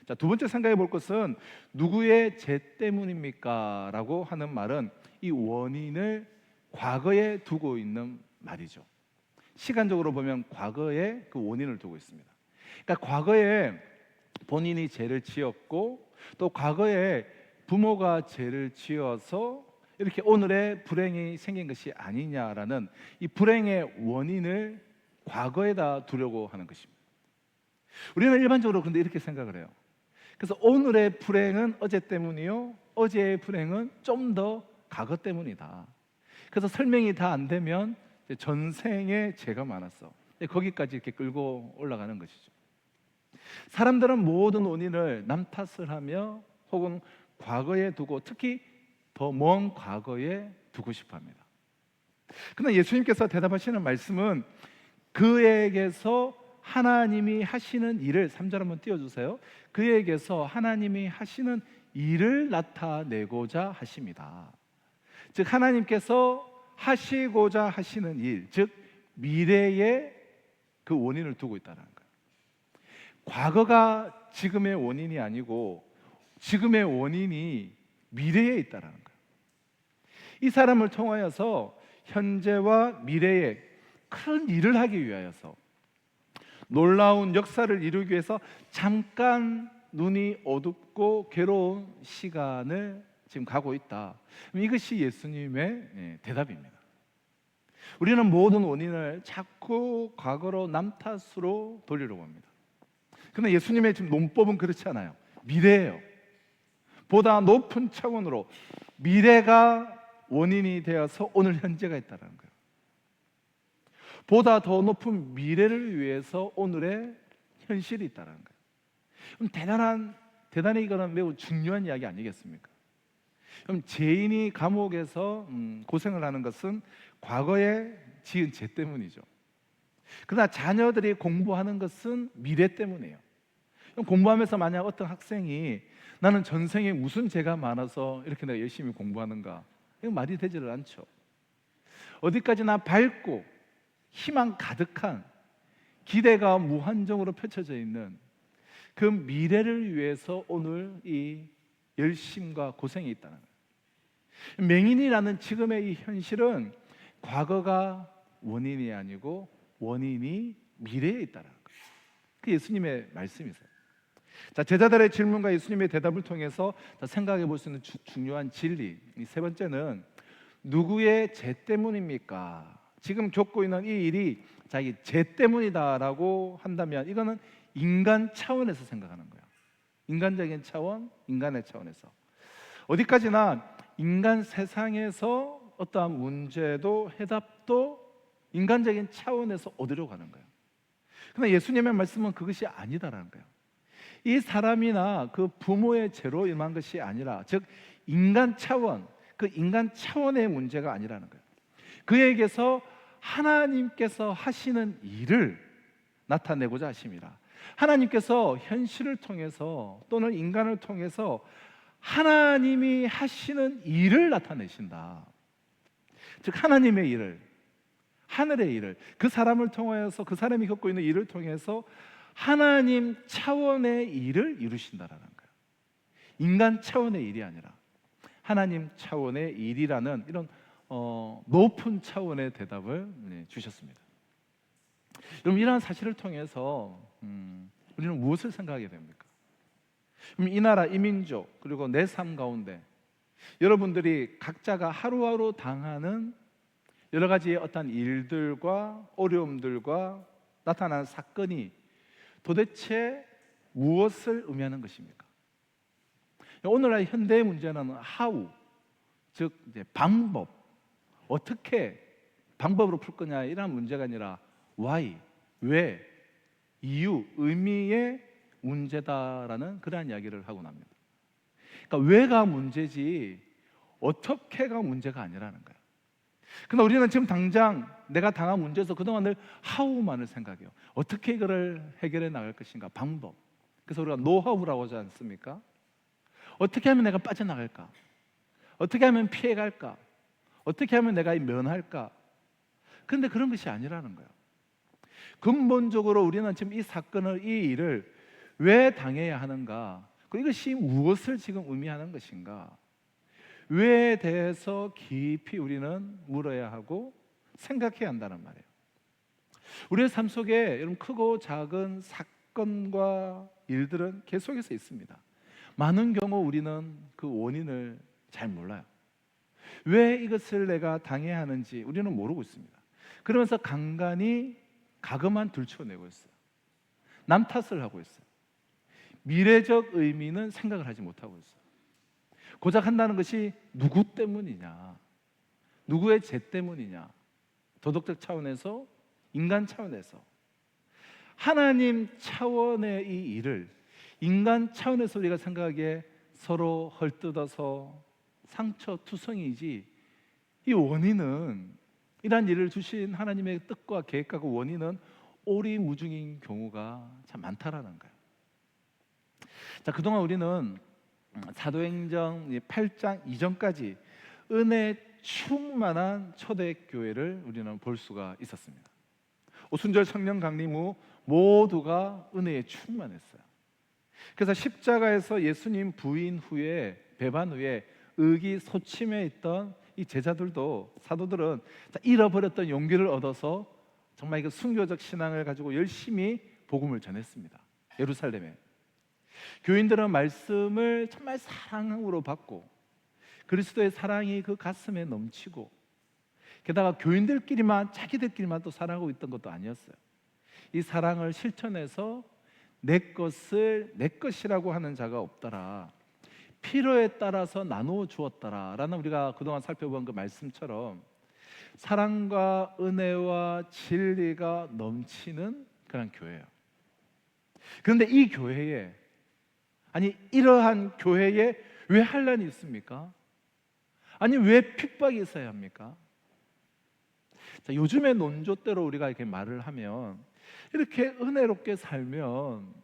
자, 두 번째 생각해 볼 것은 누구의 죄 때문입니까? 라고 하는 말은 이 원인을 과거에 두고 있는 말이죠. 시간적으로 보면 과거에 그 원인을 두고 있습니다. 그러니까 과거에 본인이 죄를 지었고, 또 과거에 부모가 죄를 지어서 이렇게 오늘의 불행이 생긴 것이 아니냐라는 이 불행의 원인을 과거에다 두려고 하는 것입니다. 우리는 일반적으로 그런데 이렇게 생각을 해요. 그래서 오늘의 불행은 어제 때문이요, 어제의 불행은 좀 더 과거 때문이다. 그래서 설명이 다 안 되면 전생에 죄가 많았어, 거기까지 이렇게 끌고 올라가는 것이죠. 사람들은 모든 원인을 남 탓을 하며 혹은 과거에 두고, 특히 더 먼 과거에 두고 싶어 합니다. 그러나 예수님께서 대답하시는 말씀은 그에게서 하나님이 하시는 일을, 3절 한번 띄워주세요. 그에게서 하나님이 하시는 일을 나타내고자 하십니다. 즉 하나님께서 하시고자 하시는 일, 즉 미래에 그 원인을 두고 있다는 거예요. 과거가 지금의 원인이 아니고 지금의 원인이 미래에 있다는 거예요. 이 사람을 통하여서 현재와 미래에 큰 일을 하기 위하여서, 놀라운 역사를 이루기 위해서 잠깐 눈이 어둡고 괴로운 시간을 지금 가고 있다. 이것이 예수님의 대답입니다. 우리는 모든 원인을 자꾸 과거로 남 탓으로 돌리려고 합니다. 그런데 예수님의 지금 논법은 그렇지 않아요. 미래예요. 보다 높은 차원으로 미래가 원인이 되어서 오늘 현재가 있다는 거예요. 보다 더 높은 미래를 위해서 오늘의 현실이 있다는 거예요. 그럼 대단히 이거는 매우 중요한 이야기 아니겠습니까? 그럼 죄인이 감옥에서 고생을 하는 것은 과거에 지은 죄 때문이죠. 그러나 자녀들이 공부하는 것은 미래 때문이에요. 그럼 공부하면서 만약 어떤 학생이 나는 전생에 무슨 죄가 많아서 이렇게 내가 열심히 공부하는가, 이건 말이 되지를 않죠. 어디까지나 밝고 희망 가득한, 기대가 무한정으로 펼쳐져 있는 그 미래를 위해서 오늘 이 열심과 고생이 있다는 거예요. 맹인이라는 지금의 이 현실은 과거가 원인이 아니고 원인이 미래에 있다는 거예요. 그 예수님의 말씀이세요. 자, 제자들의 질문과 예수님의 대답을 통해서 생각해 볼 수 있는 중요한 진리. 이 세 번째는 누구의 죄 때문입니까? 지금 겪고 있는 이 일이 자기 죄 때문이다라고 한다면 이거는 인간 차원에서 생각하는 거예요. 인간적인 차원, 인간의 차원에서. 어디까지나 인간 세상에서 어떠한 문제도 해답도 인간적인 차원에서 얻으려고 하는 거예요. 그러나 예수님의 말씀은 그것이 아니다라는 거예요. 이 사람이나 그 부모의 죄로 임한 것이 아니라, 즉 인간 차원, 그 인간 차원의 문제가 아니라는 거예요. 그에게서 하나님께서 하시는 일을 나타내고자 하심이라. 하나님께서 현실을 통해서 또는 인간을 통해서 하나님이 하시는 일을 나타내신다. 즉 하나님의 일을, 하늘의 일을, 그 사람을 통하여서, 그 사람이 겪고 있는 일을 통해서 하나님 차원의 일을 이루신다라는 거예요. 인간 차원의 일이 아니라 하나님 차원의 일이라는 이런 높은 차원의 대답을 주셨습니다. 여러분, 이러한 사실을 통해서 우리는 무엇을 생각하게 됩니까? 이 나라, 이 민족, 그리고 내 삶 가운데 여러분들이 각자가 하루하루 당하는 여러 가지의 어떤 일들과 어려움들과 나타나는 사건이 도대체 무엇을 의미하는 것입니까? 오늘날 현대의 문제는 how, 즉 이제 방법, 어떻게 방법으로 풀 거냐 이런 문제가 아니라 why, 왜, 이유, 의미의 문제다라는 그러한 이야기를 하고 납니다. 그러니까 왜가 문제지 어떻게가 문제가 아니라는 거예요. 그러나 우리는 지금 당장 내가 당한 문제에서 그동안 늘 how만을 생각해요. 어떻게 이거를 해결해 나갈 것인가, 방법. 그래서 우리가 노하우라고 하지 않습니까? 어떻게 하면 내가 빠져나갈까? 어떻게 하면 피해갈까? 어떻게 하면 내가 면할까? 그런데 그런 것이 아니라는 거예요. 근본적으로 우리는 지금 이 사건을, 이 일을 왜 당해야 하는가? 이것이 무엇을 지금 의미하는 것인가? 왜에 대해서 깊이 우리는 물어야 하고 생각해야 한다는 말이에요. 우리의 삶 속에 여러분 크고 작은 사건과 일들은 계속해서 있습니다. 많은 경우 우리는 그 원인을 잘 몰라요. 왜 이것을 내가 당해야 하는지 우리는 모르고 있습니다. 그러면서 간간히 가금만 들춰내고 있어요. 남 탓을 하고 있어요. 미래적 의미는 생각을 하지 못하고 있어요. 고작 한다는 것이 누구 때문이냐, 누구의 죄 때문이냐, 도덕적 차원에서, 인간 차원에서. 하나님 차원의 이 일을 인간 차원에서 우리가 생각하기에 서로 헐뜯어서 상처투성이지, 이 원인은, 이러한 일을 주신 하나님의 뜻과 계획과 그 원인은 오리무중인 경우가 참 많다라는 거예요. 자, 그동안 우리는 사도행전 8장 이전까지 은혜 충만한 초대교회를 우리는 볼 수가 있었습니다. 오순절 성령 강림 후 모두가 은혜에 충만했어요. 그래서 십자가에서 예수님 부인 후에, 배반 후에 의기소침해 있던 이 제자들도, 사도들은 잃어버렸던 용기를 얻어서 정말 그 순교적 신앙을 가지고 열심히 복음을 전했습니다. 예루살렘에. 교인들은 말씀을 정말 사랑으로 받고 그리스도의 사랑이 그 가슴에 넘치고, 게다가 교인들끼리만, 자기들끼리만 또 사랑하고 있던 것도 아니었어요. 이 사랑을 실천해서 내 것을 내 것이라고 하는 자가 없더라, 필요에 따라서 나누어 주었더라 라는 우리가 그동안 살펴본 그 말씀처럼 사랑과 은혜와 진리가 넘치는 그런 교회예요. 그런데 이 교회에, 아니 이러한 교회에 왜 환난이 있습니까? 아니 왜 핍박이 있어야 합니까? 자, 요즘의 논조대로 우리가 이렇게 말을 하면, 이렇게 은혜롭게 살면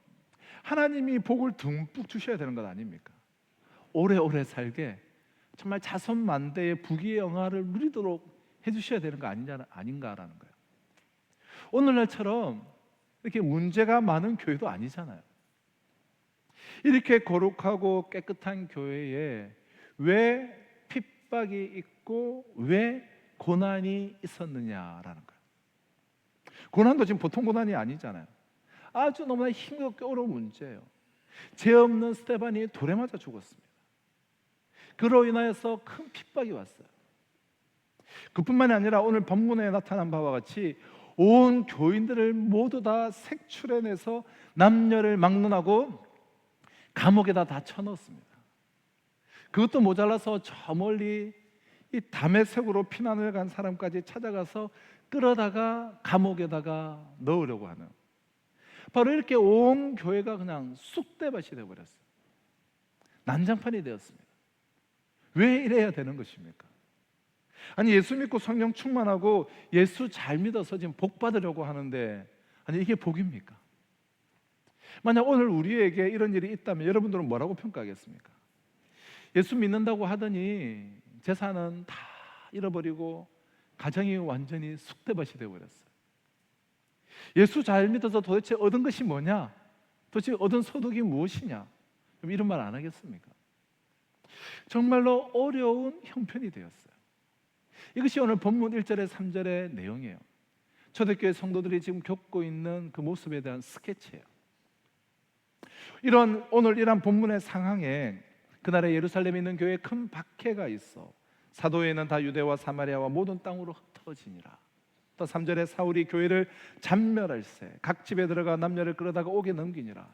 하나님이 복을 듬뿍 주셔야 되는 것 아닙니까? 오래오래 살게 정말 자손만대의 부귀영화를 누리도록 해주셔야 되는 거 아닌가라는 거예요. 오늘날처럼 이렇게 문제가 많은 교회도 아니잖아요. 이렇게 거룩하고 깨끗한 교회에 왜 핍박이 있고 왜 고난이 있었느냐라는 거예요. 고난도 지금 보통 고난이 아니잖아요. 아주 너무나 힘겹게 어려운 문제예요. 죄 없는 스데반이 돌에 맞아 죽었습니다. 그로 인하여서 큰 핍박이 왔어요. 그뿐만이 아니라 오늘 본문에 나타난 바와 같이 온 교인들을 모두 다 색출해내서 남녀를 막론하고 감옥에다 다 쳐넣었습니다. 그것도 모자라서 저 멀리 이 다메섹으로 피난을 간 사람까지 찾아가서 끌어다가 감옥에다가 넣으려고 하는, 바로 이렇게 온 교회가 그냥 쑥대밭이 되어버렸어요. 난장판이 되었습니다. 왜 이래야 되는 것입니까? 아니, 예수 믿고 성령 충만하고 예수 잘 믿어서 지금 복 받으려고 하는데, 아니 이게 복입니까? 만약 오늘 우리에게 이런 일이 있다면 여러분들은 뭐라고 평가하겠습니까? 예수 믿는다고 하더니 재산은 다 잃어버리고 가정이 완전히 쑥대밭이 되어버렸어요. 예수 잘 믿어서 도대체 얻은 것이 뭐냐? 도대체 얻은 소득이 무엇이냐? 이런 말 안 하겠습니까? 정말로 어려운 형편이 되었어요. 이것이 오늘 본문 1절에 3절의 내용이에요. 초대교회 성도들이 지금 겪고 있는 그 모습에 대한 스케치예요. 오늘 이런 본문의 상황에 그날에 예루살렘에 있는 교회에 큰 박해가 있어 사도회는 다 유대와 사마리아와 모든 땅으로 흩어지니라. 또 3절에 사울이 교회를 잔멸할세 각 집에 들어가 남녀를 끌어다가 옥에 넘기니라.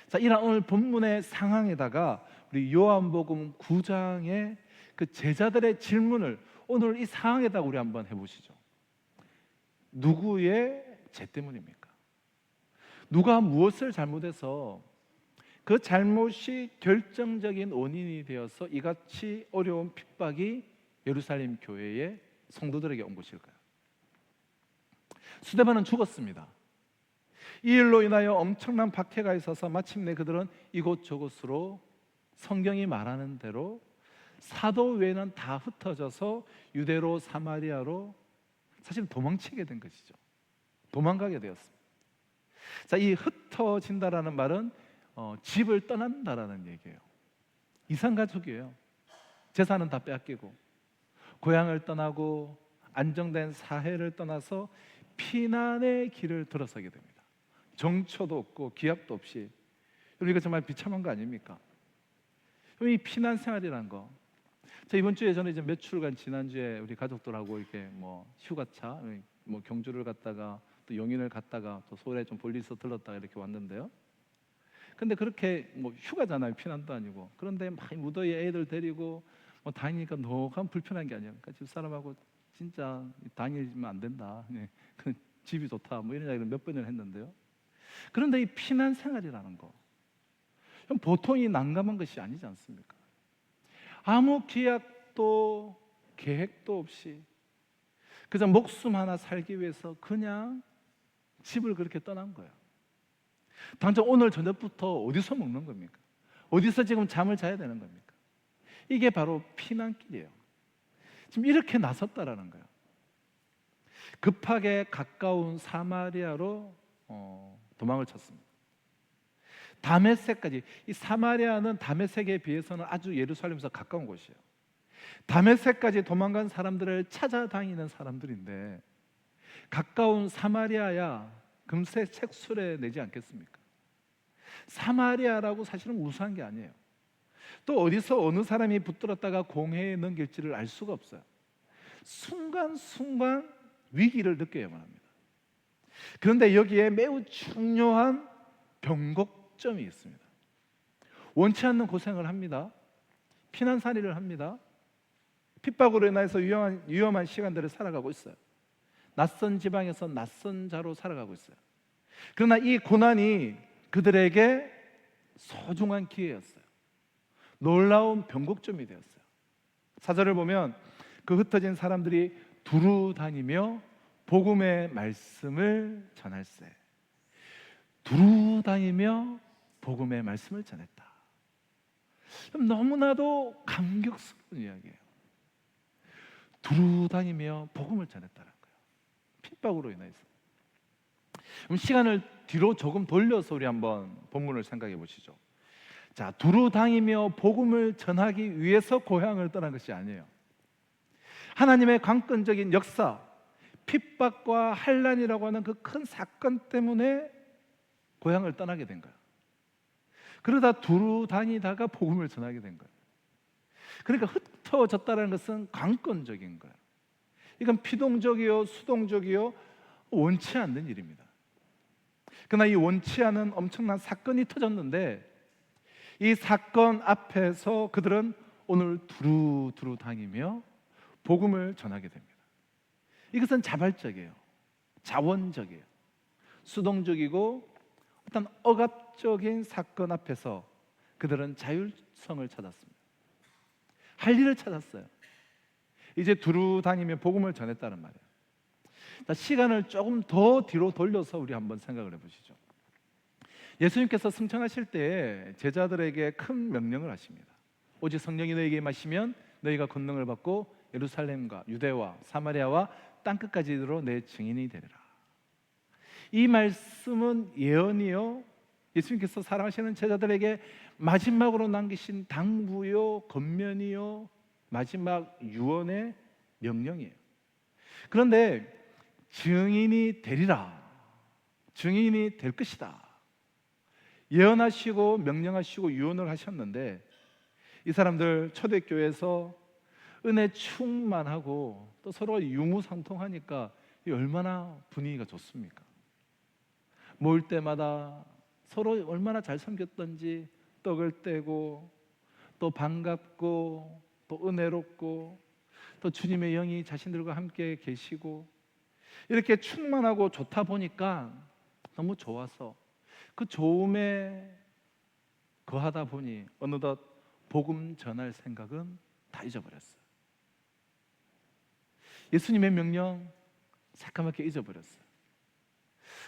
자, 이런 오늘 본문의 상황에다가 우리 요한복음 9장의 그 제자들의 질문을 오늘 이 상황에다가 우리 한번 해보시죠. 누구의 죄 때문입니까? 누가 무엇을 잘못해서 그 잘못이 결정적인 원인이 되어서 이같이 어려운 핍박이 예루살렘 교회의 성도들에게 온 것일까요? 스데반은 죽었습니다. 이 일로 인하여 엄청난 박해가 있어서 마침내 그들은 이곳저곳으로 성경이 말하는 대로 사도 외에는 다 흩어져서 유대로 사마리아로 사실 도망치게 된 것이죠. 도망가게 되었습니다. 자, 이 흩어진다라는 말은 집을 떠난다라는 얘기예요. 이산가족이에요. 재산은 다 빼앗기고 고향을 떠나고 안정된 사회를 떠나서 피난의 길을 들어서게 됩니다. 정처도 없고 기약도 없이. 이거 정말 비참한 거 아닙니까? 이 피난 생활이라는 거, 저 이번 주에 저는 이제 몇 주간 지난주에 우리 가족들하고 이렇게 뭐 휴가차, 뭐 경주를 갔다가 또 용인을 갔다가 또 서울에 좀 볼일서 들렀다가 이렇게 왔는데요. 근데 그렇게 뭐 휴가잖아요. 피난도 아니고. 그런데 막 무더위에 애들 데리고 뭐 다니니까 너무 불편한 게 아니에요. 그러니까 집사람하고 진짜 다니면 안 된다. 그 집이 좋다. 뭐 이런 이야기를 몇 번을 했는데요. 그런데 이 피난 생활이라는 거, 보통이 난감한 것이 아니지 않습니까? 아무 계약도 계획도 없이 그저 목숨 하나 살기 위해서 그냥 집을 그렇게 떠난 거예요. 당장 오늘 저녁부터 어디서 먹는 겁니까? 어디서 지금 잠을 자야 되는 겁니까? 이게 바로 피난길이에요. 지금 이렇게 나섰다라는 거예요. 급하게 가까운 사마리아로 도망을 쳤습니다. 다메섹까지. 이 사마리아는 다메섹에 비해서는 아주 예루살렘에서 가까운 곳이에요. 다메섹까지 도망간 사람들을 찾아다니는 사람들인데 가까운 사마리아야 금세 색술해 내지 않겠습니까? 사마리아라고 사실은 우수한 게 아니에요. 또 어디서 어느 사람이 붙들었다가 공회에 넘길지를 알 수가 없어요. 순간순간 위기를 느껴야만 합니다. 그런데 여기에 매우 중요한 변곡점이 있습니다. 원치 않는 고생을 합니다. 피난살이를 합니다. 핍박으로 인해서 위험한 시간들을 살아가고 있어요. 낯선 지방에서 낯선 자로 살아가고 있어요. 그러나 이 고난이 그들에게 소중한 기회였어요. 놀라운 변곡점이 되었어요. 4절을 보면 그 흩어진 사람들이 두루 다니며 복음의 말씀을 전할세. 두루 다니며 복음의 말씀을 전했다. 너무나도 감격스러운 이야기예요. 두루 다니며 복음을 전했다는 거예요. 핍박으로 인해서. 그럼 시간을 뒤로 조금 돌려서 우리 한번 본문을 생각해 보시죠. 자, 두루 다니며 복음을 전하기 위해서 고향을 떠난 것이 아니에요. 하나님의 강권적인 역사, 핍박과 환난이라고 하는 그 큰 사건 때문에 고향을 떠나게 된 거예요. 그러다 두루 다니다가 복음을 전하게 된 거예요. 그러니까 흩어졌다는 것은 강권적인 거예요. 이건 피동적이요, 수동적이요, 원치 않는 일입니다. 그러나 이 원치 않은 엄청난 사건이 터졌는데, 이 사건 앞에서 그들은 오늘 두루두루 다니며 복음을 전하게 됩니다. 이것은 자발적이에요. 자원적이에요. 수동적이고 어떤 억압적인 사건 앞에서 그들은 자율성을 찾았습니다. 할 일을 찾았어요. 이제 두루 다니며 복음을 전했다는 말이에요. 자, 시간을 조금 더 뒤로 돌려서 우리 한번 생각을 해보시죠. 예수님께서 승천하실 때에 제자들에게 큰 명령을 하십니다. 오직 성령이 너희에게 임하시면 너희가 권능을 받고 예루살렘과 유대와 사마리아와 땅끝까지 이르러 내 증인이 되리라. 이 말씀은 예언이요, 예수님께서 사랑하시는 제자들에게 마지막으로 남기신 당부요, 권면이요, 마지막 유언의 명령이에요. 그런데 증인이 되리라, 증인이 될 것이다, 예언하시고 명령하시고 유언을 하셨는데, 이 사람들 초대교회에서 은혜 충만하고 또 서로 유무상통하니까 얼마나 분위기가 좋습니까? 모일 때마다 서로 얼마나 잘 섬겼던지 떡을 떼고 또 반갑고 또 은혜롭고 또 주님의 영이 자신들과 함께 계시고 이렇게 충만하고 좋다 보니까 너무 좋아서 그 좋음에 거하다 보니 어느덧 복음 전할 생각은 다 잊어버렸어요. 예수님의 명령 새까맣게 잊어버렸어요.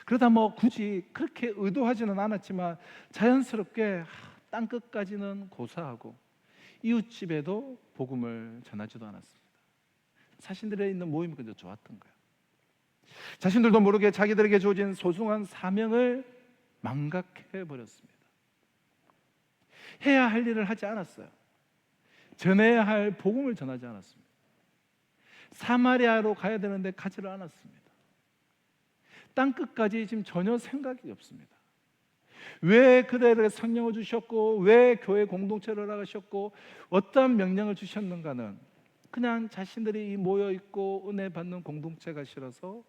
그러다 뭐 굳이 그렇게 의도하지는 않았지만 자연스럽게 땅끝까지는 고사하고 이웃집에도 복음을 전하지도 않았습니다. 자신들의 있는 모임이 그저 좋았던 거예요. 자신들도 모르게 자기들에게 주어진 소중한 사명을 망각해버렸습니다. 해야 할 일을 하지 않았어요. 전해야 할 복음을 전하지 않았습니다. 사마리아로 가야 되는데 가지를 않았습니다. 땅끝까지 지금 전혀 생각이 없습니다. 왜 그들에게 성령을 주셨고 왜 교회 공동체를 나가셨고 어떤 명령을 주셨는가는 그냥 자신들이 모여 있고 은혜 받는 공동체가 싫어서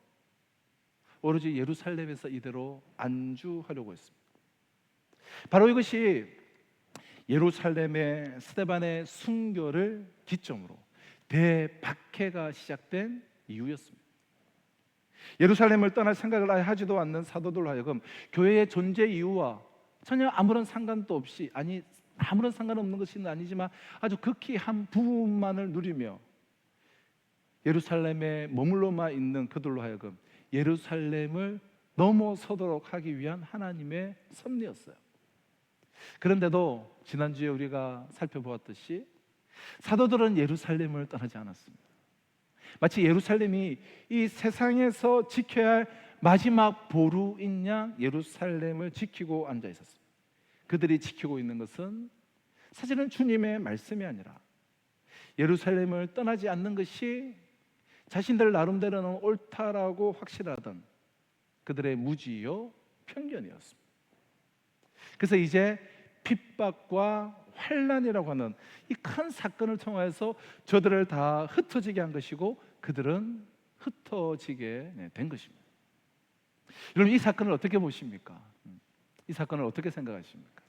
오로지 예루살렘에서 이대로 안주하려고 했습니다. 바로 이것이 예루살렘의 스데반의 순교를 기점으로 대박해가 시작된 이유였습니다. 예루살렘을 떠날 생각을 아예 하지도 않는 사도들로 하여금 교회의 존재 이유와 전혀 아무런 상관도 없이, 아니 아무런 상관없는 것은 아니지만 아주 극히 한 부분만을 누리며 예루살렘에 머물러만 있는 그들로 하여금 예루살렘을 넘어서도록 하기 위한 하나님의 섭리였어요. 그런데도 지난주에 우리가 살펴보았듯이 사도들은 예루살렘을 떠나지 않았습니다. 마치 예루살렘이 이 세상에서 지켜야 할 마지막 보루인 양 예루살렘을 지키고 앉아 있었습니다. 그들이 지키고 있는 것은 사실은 주님의 말씀이 아니라 예루살렘을 떠나지 않는 것이 자신들 나름대로는 옳다라고 확실하던 그들의 무지요 편견이었습니다. 그래서 이제 핍박과 환난이라고 하는 이 큰 사건을 통해서 저들을 다 흩어지게 한 것이고 그들은 흩어지게 된 것입니다. 여러분, 이 사건을 어떻게 보십니까? 이 사건을 어떻게 생각하십니까?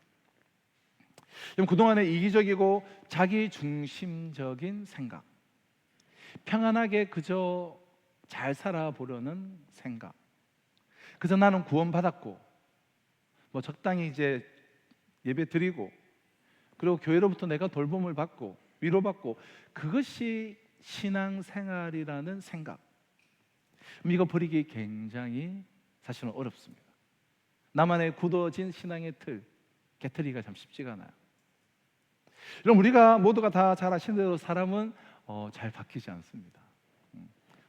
여러분, 그동안의 이기적이고 자기중심적인 생각, 평안하게 그저 잘 살아보려는 생각, 그저 나는 구원받았고 뭐 적당히 이제 예배 드리고 그리고 교회로부터 내가 돌봄을 받고 위로받고 그것이 신앙생활이라는 생각, 이거 버리기 굉장히 사실은 어렵습니다. 나만의 굳어진 신앙의 틀 깨트리기가 참 쉽지가 않아요. 여러분, 우리가 모두가 다 잘 아시는 대로 사람은 잘 바뀌지 않습니다.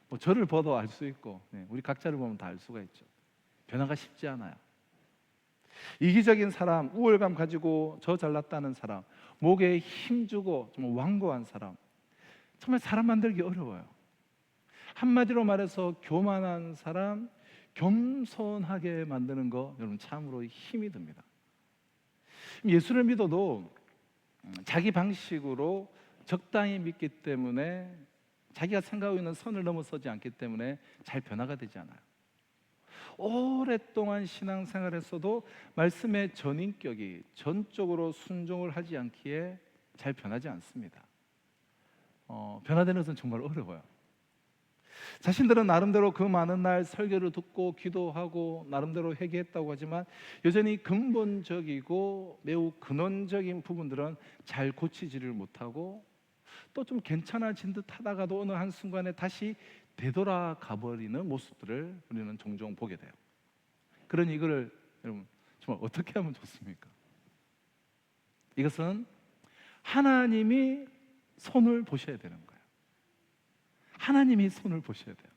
뭐 저를 봐도 알 수 있고 우리 각자를 보면 다 알 수가 있죠. 변화가 쉽지 않아요. 이기적인 사람, 우월감 가지고 저 잘났다는 사람, 목에 힘주고 좀 완고한 사람, 정말 사람 만들기 어려워요. 한마디로 말해서 교만한 사람, 겸손하게 만드는 거 여러분 참으로 힘이 듭니다. 예수를 믿어도 자기 방식으로 적당히 믿기 때문에, 자기가 생각하고 있는 선을 넘어서지 않기 때문에 잘 변화가 되지 않아요. 오랫동안 신앙생활에서도 말씀의 전인격이 전적으로 순종을 하지 않기에 잘 변하지 않습니다. 변화되는 것은 정말 어려워요. 자신들은 나름대로 그 많은 날 설교를 듣고 기도하고 나름대로 회개했다고 하지만 여전히 근본적이고 매우 근원적인 부분들은 잘 고치지를 못하고, 또 좀 괜찮아진 듯 하다가도 어느 한순간에 다시 되돌아가 버리는 모습들을 우리는 종종 보게 돼요. 그러니 이거를 여러분 정말 어떻게 하면 좋습니까? 이것은 하나님이 손을 보셔야 되는 거예요. 하나님이 손을 보셔야 돼요.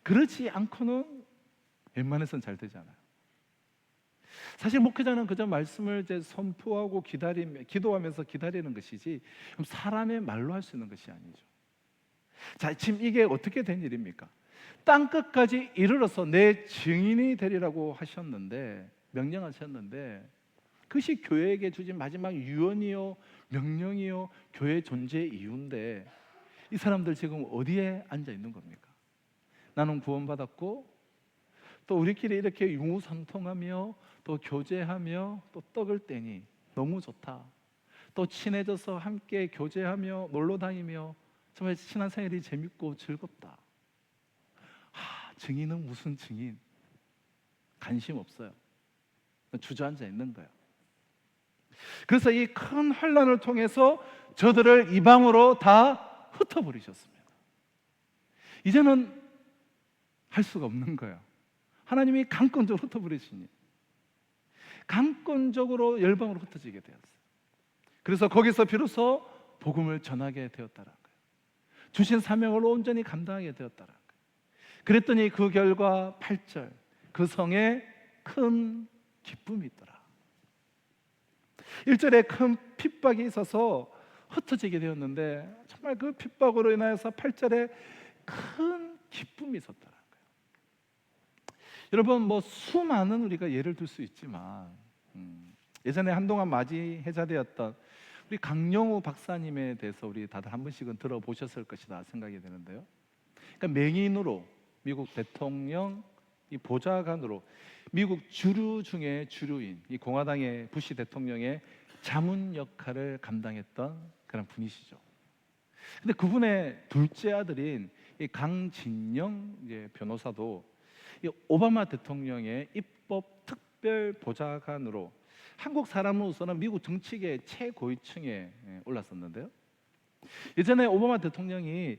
그렇지 않고는 웬만해서는 잘 되지 않아요. 사실 목회자는 그저 말씀을 이제 선포하고 기도하면서 기다리는 것이지 사람의 말로 할 수 있는 것이 아니죠. 자, 지금 이게 어떻게 된 일입니까? 땅 끝까지 이르러서 내 증인이 되리라고 하셨는데, 명령하셨는데, 그것이 교회에게 주신 마지막 유언이요 명령이요 교회 존재의 이유인데, 이 사람들 지금 어디에 앉아 있는 겁니까? 나는 구원받았고 또 우리끼리 이렇게 유무상통하며 또 교제하며 또 떡을 떼니 너무 좋다. 또 친해져서 함께 교제하며 놀러 다니며 정말 신앙생활이 재밌고 즐겁다. 증인은 무슨 증인? 관심 없어요. 주저앉아 있는 거예요. 그래서 이 큰 환난을 통해서 저들을 이방으로 다 흩어버리셨습니다. 이제는 할 수가 없는 거예요. 하나님이 강권적으로 흩어버리시니 강권적으로 열방으로 흩어지게 되었어요. 그래서 거기서 비로소 복음을 전하게 되었다는 거예요. 주신 사명을 온전히 감당하게 되었다는 거예요. 그랬더니 그 결과 8절, 그 성에 큰 기쁨이 있더라. 1절에 큰 핍박이 있어서 흩어지게 되었는데, 정말 그 핍박으로 인하여서 8절에 큰 기쁨이 있었더라는 거예요. 여러분, 수많은 우리가 예를 들 수 있지만 예전에 한동안 맞이 해자되었던 우리 강영우 박사님에 대해서 우리 다들 한 번씩은 들어보셨을 것이다 생각이 되는데요. 그러니까 맹인으로 미국 대통령 이 보좌관으로 미국 주류 중에 주류인 이 공화당의 부시 대통령의 자문 역할을 감당했던 그런 분이시죠. 근데 그분의 둘째 아들인 이 강진영 이제 변호사도 이 오바마 대통령의 입법 특별 보좌관으로 한국 사람으로서는 미국 정치계 최고위층에 올랐었는데요. 예전에 오바마 대통령이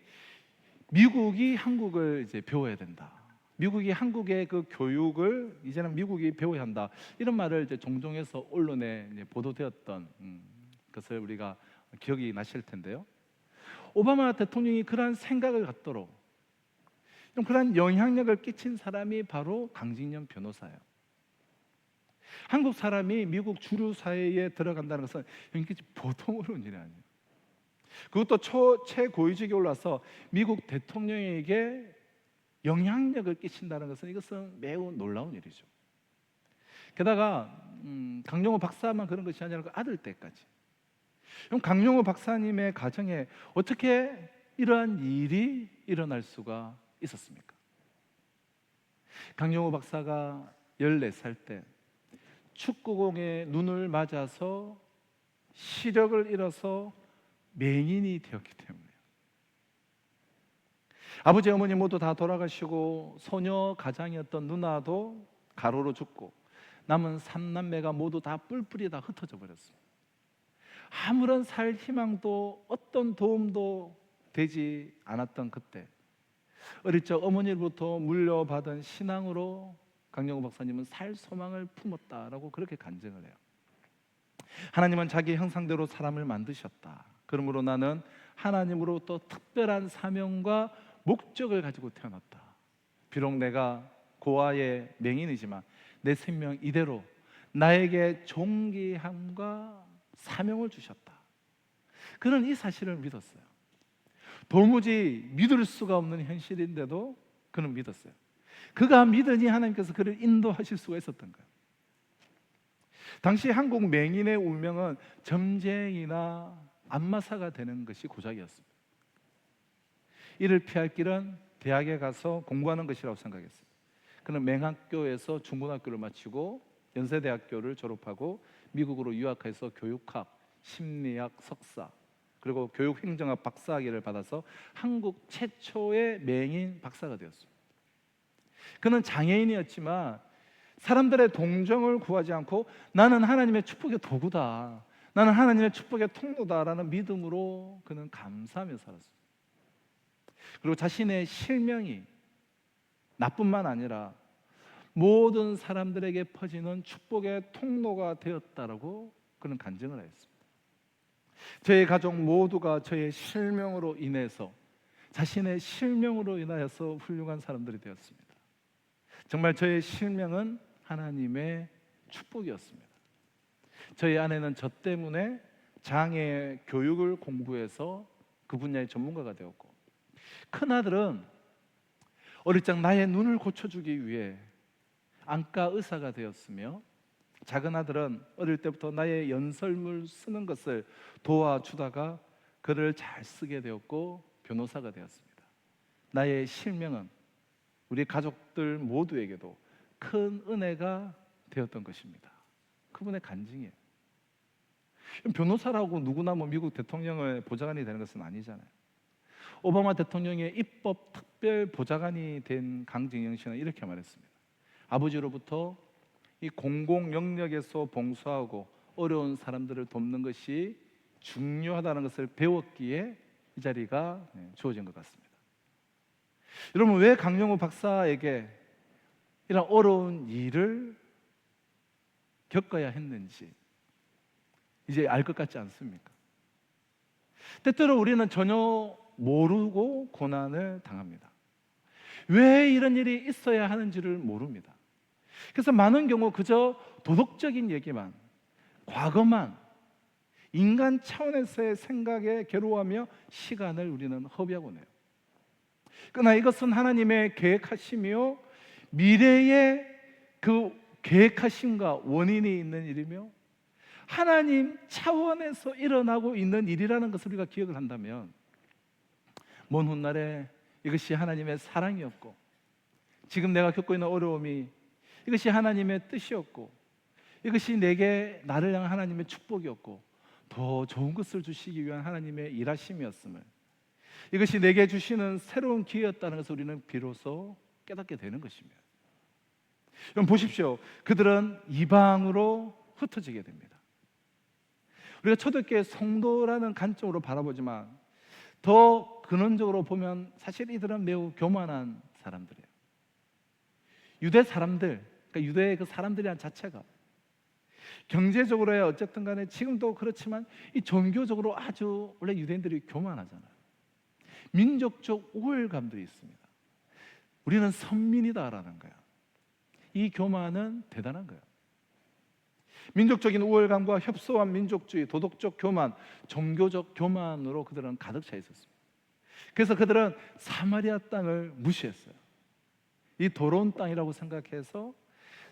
미국이 한국을 이제 배워야 된다. 미국이 한국의 그 교육을 이제는 미국이 배워야 한다. 이런 말을 이제 종종 해서 언론에 이제 보도되었던 것을 우리가 기억이 나실 텐데요. 오바마 대통령이 그러한 생각을 갖도록 좀 그러한 영향력을 끼친 사람이 바로 강진영 변호사예요. 한국 사람이 미국 주류 사회에 들어간다는 것은 보통 어려운 일이 아니에요. 그것도 최고위직에 올라서 미국 대통령에게 영향력을 끼친다는 것은 이것은 매우 놀라운 일이죠. 게다가 강용호 박사만 그런 것이 아니라 그 아들 때까지. 그럼 강용호 박사님의 가정에 어떻게 이러한 일이 일어날 수가 있었습니까? 강용호 박사가 14살 때 축구공에 눈을 맞아서 시력을 잃어서 맹인이 되었기 때문에, 아버지 어머니 모두 다 돌아가시고 소녀 가장이었던 누나도 가로로 죽고 남은 3남매가 모두 다 뿔뿔이 다 흩어져 버렸습니다. 아무런 살 희망도 어떤 도움도 되지 않았던 그때, 어릴 적 어머니로부터 물려받은 신앙으로 강영호 박사님은 살 소망을 품었다라고 그렇게 간증을 해요. 하나님은 자기 형상대로 사람을 만드셨다. 그러므로 나는 하나님으로부터 특별한 사명과 목적을 가지고 태어났다. 비록 내가 고아의 맹인이지만 내 생명 이대로 나에게 존귀함과 사명을 주셨다. 그는 이 사실을 믿었어요. 도무지 믿을 수가 없는 현실인데도 그는 믿었어요. 그가 믿으니 하나님께서 그를 인도하실 수가 있었던 거예요. 당시 한국 맹인의 운명은 점쟁이나 안마사가 되는 것이 고작이었습니다. 이를 피할 길은 대학에 가서 공부하는 것이라고 생각했어요. 그는 맹학교에서 중고등학교를 마치고 연세대학교를 졸업하고 미국으로 유학해서 교육학, 심리학 석사, 그리고 교육행정학 박사학위를 받아서 한국 최초의 맹인 박사가 되었습니다. 그는 장애인이었지만 사람들의 동정을 구하지 않고 나는 하나님의 축복의 도구다, 나는 하나님의 축복의 통로다라는 믿음으로 그는 감사하며 살았습니다. 그리고 자신의 실명이 나뿐만 아니라 모든 사람들에게 퍼지는 축복의 통로가 되었다라고 그는 간증을 했습니다. 저의 가족 모두가 저의 실명으로 인해서, 자신의 실명으로 인하여서 훌륭한 사람들이 되었습니다. 정말 저의 실명은 하나님의 축복이었습니다. 저희 아내는 저 때문에 장애 교육을 공부해서 그 분야의 전문가가 되었고, 큰아들은 어릴 적 나의 눈을 고쳐주기 위해 안과 의사가 되었으며, 작은 아들은 어릴 때부터 나의 연설문 쓰는 것을 도와주다가 글을 잘 쓰게 되었고 변호사가 되었습니다. 나의 실명은 우리 가족들 모두에게도 큰 은혜가 되었던 것입니다. 그분의 간증이에요. 변호사라고 누구나 미국 대통령의 보좌관이 되는 것은 아니잖아요. 오바마 대통령의 입법 특별 보좌관이 된 강진영 씨는 이렇게 말했습니다. 아버지로부터 이 공공 영역에서 봉사하고 어려운 사람들을 돕는 것이 중요하다는 것을 배웠기에 이 자리가 주어진 것 같습니다. 여러분, 왜 강영우 박사에게 이런 어려운 일을 겪어야 했는지 이제 알 것 같지 않습니까? 때때로 우리는 전혀 모르고 고난을 당합니다. 왜 이런 일이 있어야 하는지를 모릅니다. 그래서 많은 경우 그저 도덕적인 얘기만, 과거만, 인간 차원에서의 생각에 괴로워하며 시간을 우리는 허비하고 내요. 그러나 이것은 하나님의 계획하심이요, 미래의 그 계획하심과 원인이 있는 일이며 하나님 차원에서 일어나고 있는 일이라는 것을 우리가 기억을 한다면, 먼 훗날에 이것이 하나님의 사랑이었고, 지금 내가 겪고 있는 어려움이 이것이 하나님의 뜻이었고, 이것이 나를 향한 하나님의 축복이었고, 더 좋은 것을 주시기 위한 하나님의 일하심이었음을, 이것이 내게 주시는 새로운 기회였다는 것을 우리는 비로소 깨닫게 되는 것입니다. 여러분 보십시오. 그들은 이방으로 흩어지게 됩니다. 우리가 초대교회 성도라는 관점으로 바라보지만 더 근원적으로 보면 사실 이들은 매우 교만한 사람들이에요. 유대 사람들, 그러니까 유대의 그 사람들이란 자체가 경제적으로야 어쨌든 간에 지금도 그렇지만 이 종교적으로 아주 원래 유대인들이 교만하잖아요. 민족적 우월감들이 있습니다. 우리는 선민이다라는 거야. 이 교만은 대단한 거예요. 민족적인 우월감과 협소한 민족주의, 도덕적 교만, 종교적 교만으로 그들은 가득 차 있었습니다. 그래서 그들은 사마리아 땅을 무시했어요. 이 더러운 땅이라고 생각해서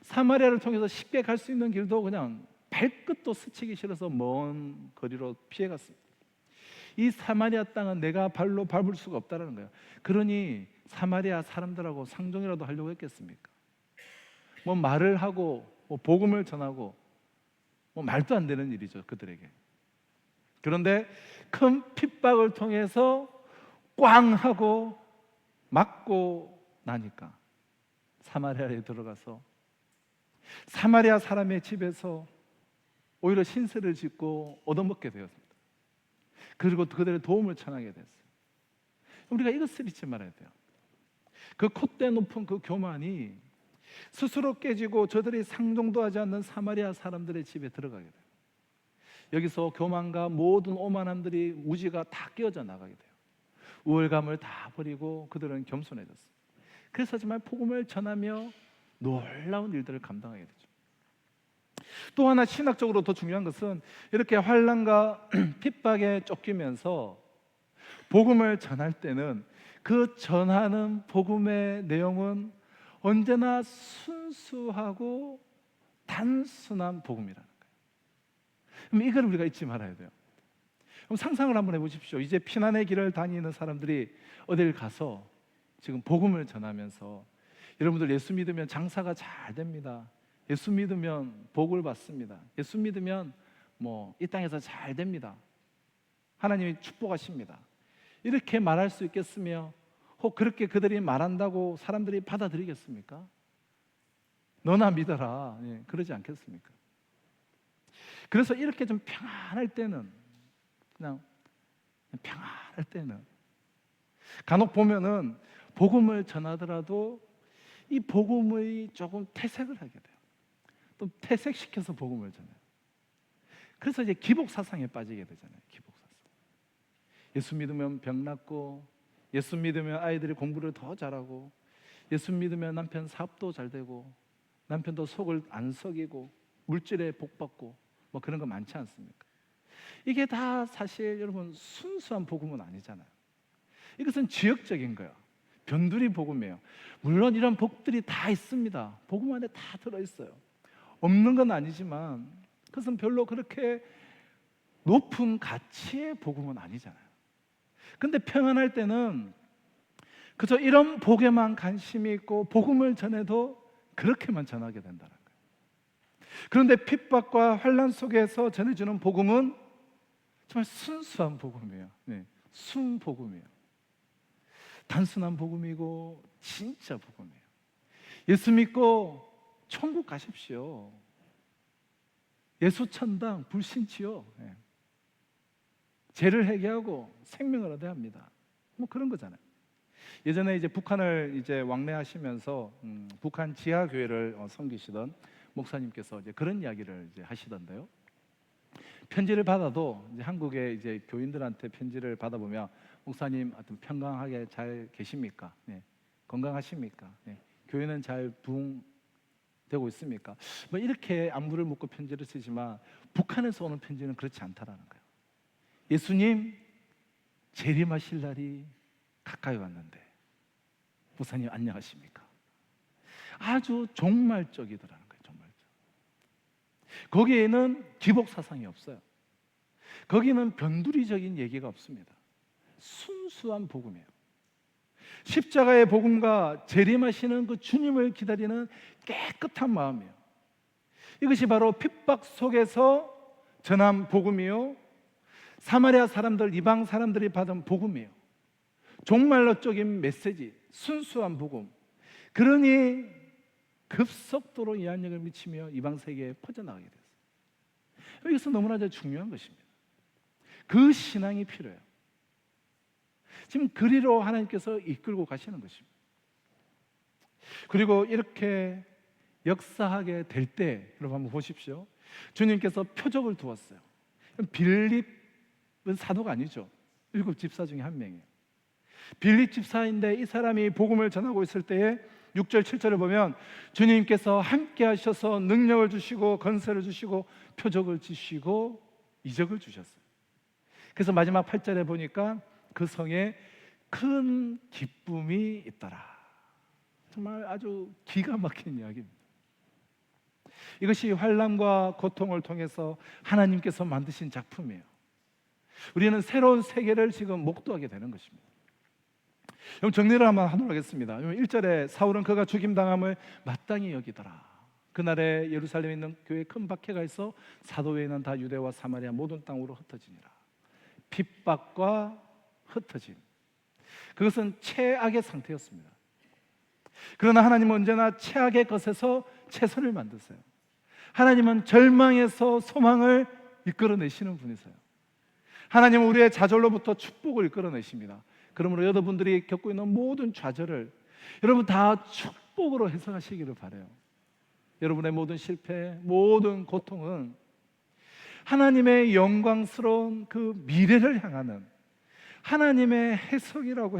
사마리아를 통해서 쉽게 갈 수 있는 길도 그냥 발끝도 스치기 싫어서 먼 거리로 피해갔습니다. 이 사마리아 땅은 내가 발로 밟을 수가 없다는 거예요. 그러니 사마리아 사람들하고 상종이라도 하려고 했겠습니까? 말을 하고 복음을 전하고 말도 안 되는 일이죠, 그들에게. 그런데 큰 핍박을 통해서 꽝 하고 맞고 나니까 사마리아에 들어가서 사마리아 사람의 집에서 오히려 신세를 짓고 얻어먹게 되었습니다. 그리고 그들의 도움을 청하게 됐어요. 우리가 이것을 잊지 말아야 돼요. 그 콧대 높은 그 교만이 스스로 깨지고 저들이 상종도 하지 않는 사마리아 사람들의 집에 들어가게 돼요. 여기서 교만과 모든 오만함들이 우지가 다 깨어져 나가게 돼요. 우월감을 다 버리고 그들은 겸손해졌어요. 그래서 정말 복음을 전하며 놀라운 일들을 감당하게 되죠. 또 하나 신학적으로 더 중요한 것은 이렇게 환난과 핍박에 쫓기면서 복음을 전할 때는 그 전하는 복음의 내용은 언제나 순수하고 단순한 복음이라는 거예요. 그럼 이걸 우리가 잊지 말아야 돼요. 그럼 상상을 한번 해보십시오. 이제 피난의 길을 다니는 사람들이 어딜 가서 지금 복음을 전하면서 여러분들 예수 믿으면 장사가 잘 됩니다. 예수 믿으면 복을 받습니다. 예수 믿으면 뭐 이 땅에서 잘 됩니다. 하나님이 축복하십니다. 이렇게 말할 수 있겠으며 혹 그렇게 그들이 말한다고 사람들이 받아들이겠습니까? 너나 믿어라. 예, 그러지 않겠습니까? 그래서 이렇게 좀 평안할 때는 그냥 평안할 때는 간혹 보면은 복음을 전하더라도 이 복음의 조금 퇴색을 하게 돼요. 또 퇴색시켜서 복음을 전해요. 그래서 이제 기복 사상에 빠지게 되잖아요. 기복 사상. 예수 믿으면 병 낫고, 예수 믿으면 아이들이 공부를 더 잘하고, 예수 믿으면 남편 사업도 잘 되고, 남편도 속을 안 썩이고, 물질에 복 받고, 뭐 그런 거 많지 않습니까? 이게 다 사실 여러분 순수한 복음은 아니잖아요. 이것은 지역적인 거예요. 변두리 복음이에요. 물론 이런 복들이 다 있습니다. 복음 안에 다 들어있어요. 없는 건 아니지만 그것은 별로 그렇게 높은 가치의 복음은 아니잖아요. 근데 평안할 때는 그저 이런 복에만 관심이 있고 복음을 전해도 그렇게만 전하게 된다는 거예요. 그런데 핍박과 환난 속에서 전해주는 복음은 정말 순수한 복음이에요. 네, 순복음이에요. 단순한 복음이고 진짜 복음이에요. 예수 믿고 천국 가십시오. 예수 천당 불신치요. 네. 죄를 회개하고 생명을 얻어야 합니다. 뭐 그런 거잖아요. 예전에 이제 북한을 이제 왕래하시면서 북한 지하 교회를 섬기시던 목사님께서 이제 그런 이야기를 이제 하시던데요. 편지를 받아도 이제 한국의 이제 교인들한테 편지를 받아보면 목사님 하여튼 평강하게 잘 계십니까? 네. 건강하십니까? 네. 교회는 잘 부흥되고 있습니까? 뭐 이렇게 안부를 묻고 편지를 쓰지만 북한에서 오는 편지는 그렇지 않다라는 거예요. 예수님 재림하실 날이 가까이 왔는데 목사님 안녕하십니까? 아주 종말적이더라는 거예요. 종말적. 거기에는 기복 사상이 없어요. 거기는 변두리적인 얘기가 없습니다. 순수한 복음이에요. 십자가의 복음과 재림하시는 그 주님을 기다리는 깨끗한 마음이에요. 이것이 바로 핍박 속에서 전한 복음이요, 사마리아 사람들, 이방 사람들이 받은 복음이에요. 종말론적인 메시지, 순수한 복음. 그러니 급속도로 영향력을 미치며 이방 세계에 퍼져나가게 됐어요. 여기서 너무나 중요한 것입니다. 그 신앙이 필요해요. 지금 그리로 하나님께서 이끌고 가시는 것입니다. 그리고 이렇게 역사하게 될 때 여러분 한번 보십시오. 주님께서 표적을 두었어요. 빌립은 사도가 아니죠. 7 집사 중에 한 명이에요. 빌립 집사인데 이 사람이 복음을 전하고 있을 때에 6절 7절을 보면 주님께서 함께 하셔서 능력을 주시고 건설을 주시고 표적을 주시고 이적을 주셨어요. 그래서 마지막 8절에 보니까 그 성에 큰 기쁨이 있더라. 정말 아주 기가 막힌 이야기입니다. 이것이 환난과 고통을 통해서 하나님께서 만드신 작품이에요. 우리는 새로운 세계를 지금 목도하게 되는 것입니다. 그럼 정리를 한번 하도록 하겠습니다. 1절에 사울은 그가 죽임당함을 마땅히 여기더라. 그날에 예루살렘에 있는 교회에 큰 박해가 있어 사도 외에는 다 유대와 사마리아 모든 땅으로 흩어지니라. 핍박과 흩어짐, 그것은 최악의 상태였습니다. 그러나 하나님은 언제나 최악의 것에서 최선을 만드세요. 하나님은 절망에서 소망을 이끌어내시는 분이세요. 하나님은 우리의 좌절로부터 축복을 이끌어내십니다. 그러므로 여러분들이 겪고 있는 모든 좌절을 여러분 다 축복으로 해석하시기를 바라요. 여러분의 모든 실패, 모든 고통은 하나님의 영광스러운 그 미래를 향하는 하나님의 해석이라고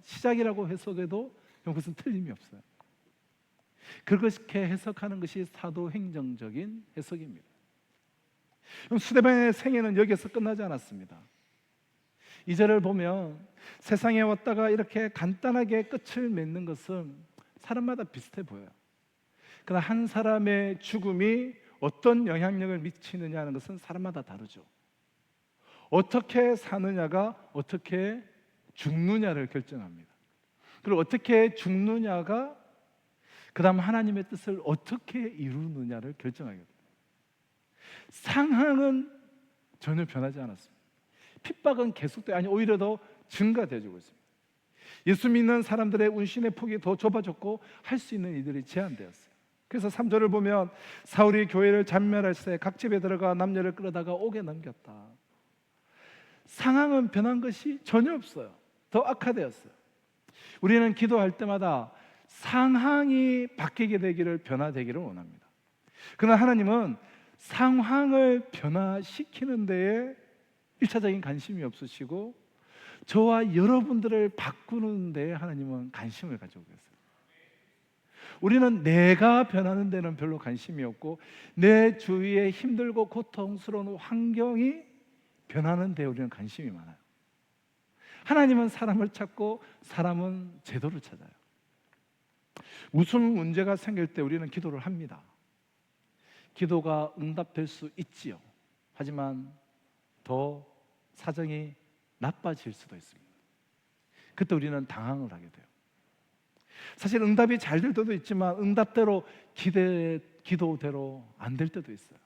시작이라고 해석해도 그것은 틀림이 없어요. 그렇게 해석하는 것이 사도행정적인 해석입니다. 그럼 스데반의 생애는 여기서 끝나지 않았습니다. 2절을 보면 세상에 왔다가 이렇게 간단하게 끝을 맺는 것은 사람마다 비슷해 보여요. 그러나 한 사람의 죽음이 어떤 영향력을 미치느냐 하는 것은 사람마다 다르죠. 어떻게 사느냐가 어떻게 죽느냐를 결정합니다. 그리고 어떻게 죽느냐가 그 다음 하나님의 뜻을 어떻게 이루느냐를 결정하게 됩니다. 상황은 전혀 변하지 않았습니다. 핍박은 계속돼요. 아니 오히려 더 증가되어지고 있습니다. 예수 믿는 사람들의 운신의 폭이 더 좁아졌고 할 수 있는 이들이 제한되었어요. 그래서 3절을 보면 사울이 교회를 잔멸할 때 각 집에 들어가 남녀를 끌어다가 옥에 넘겼다. 상황은 변한 것이 전혀 없어요. 더 악화되었어요. 우리는 기도할 때마다 상황이 바뀌게 되기를, 변화되기를 원합니다. 그러나 하나님은 상황을 변화시키는 데에 1차적인 관심이 없으시고 저와 여러분들을 바꾸는 데에 하나님은 관심을 가지고 계세요. 우리는 내가 변하는 데는 별로 관심이 없고 내 주위에 힘들고 고통스러운 환경이 변하는 데 우리는 관심이 많아요. 하나님은 사람을 찾고 사람은 제도를 찾아요. 무슨 문제가 생길 때 우리는 기도를 합니다. 기도가 응답될 수 있지요. 하지만 더 사정이 나빠질 수도 있습니다. 그때 우리는 당황을 하게 돼요. 사실 응답이 잘 될 때도 있지만 응답대로 기도대로 안 될 때도 있어요.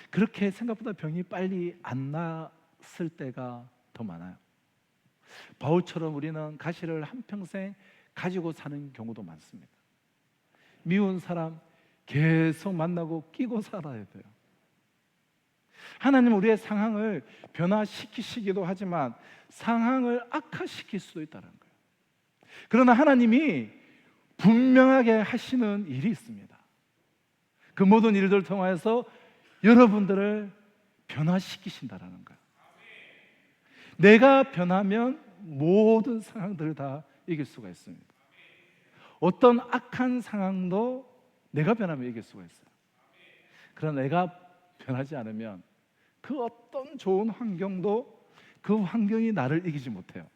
그렇게 생각보다 병이 빨리 안 났을 때가 더 많아요. 바울처럼 우리는 가시를 한평생 가지고 사는 경우도 많습니다. 미운 사람 계속 만나고 끼고 살아야 돼요. 하나님은 우리의 상황을 변화시키시기도 하지만 상황을 악화시킬 수도 있다는 거예요. 그러나 하나님이 분명하게 하시는 일이 있습니다. 그 모든 일들을 통해서 여러분들을 변화시키신다라는 거예요. 내가 변하면 모든 상황들을 다 이길 수가 있습니다. 어떤 악한 상황도 내가 변하면 이길 수가 있어요. 그러나 내가 변하지 않으면 그 어떤 좋은 환경도 그 환경이 나를 이기지 못해요.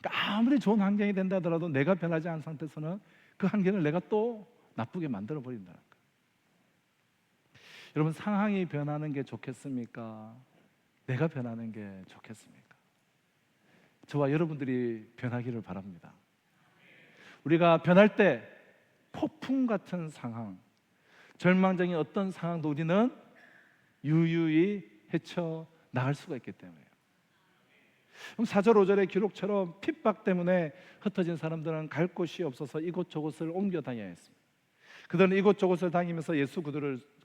그러니까 아무리 좋은 환경이 된다 하더라도 내가 변하지 않은 상태에서는 그 환경을 내가 또 나쁘게 만들어 버린다는 거예요. 여러분, 상황이 변하는 게 좋겠습니까? 내가 변하는 게 좋겠습니까? 저와 여러분들이 변하기를 바랍니다. 우리가 변할 때 폭풍 같은 상황, 절망적인 어떤 상황도 우리는 유유히 헤쳐나갈 수가 있기 때문에요. 그럼 4절 5절의 기록처럼 핍박 때문에 흩어진 사람들은 갈 곳이 없어서 이곳저곳을 옮겨 다녀야 했습니다. 그들은 이곳저곳을 다니면서 예수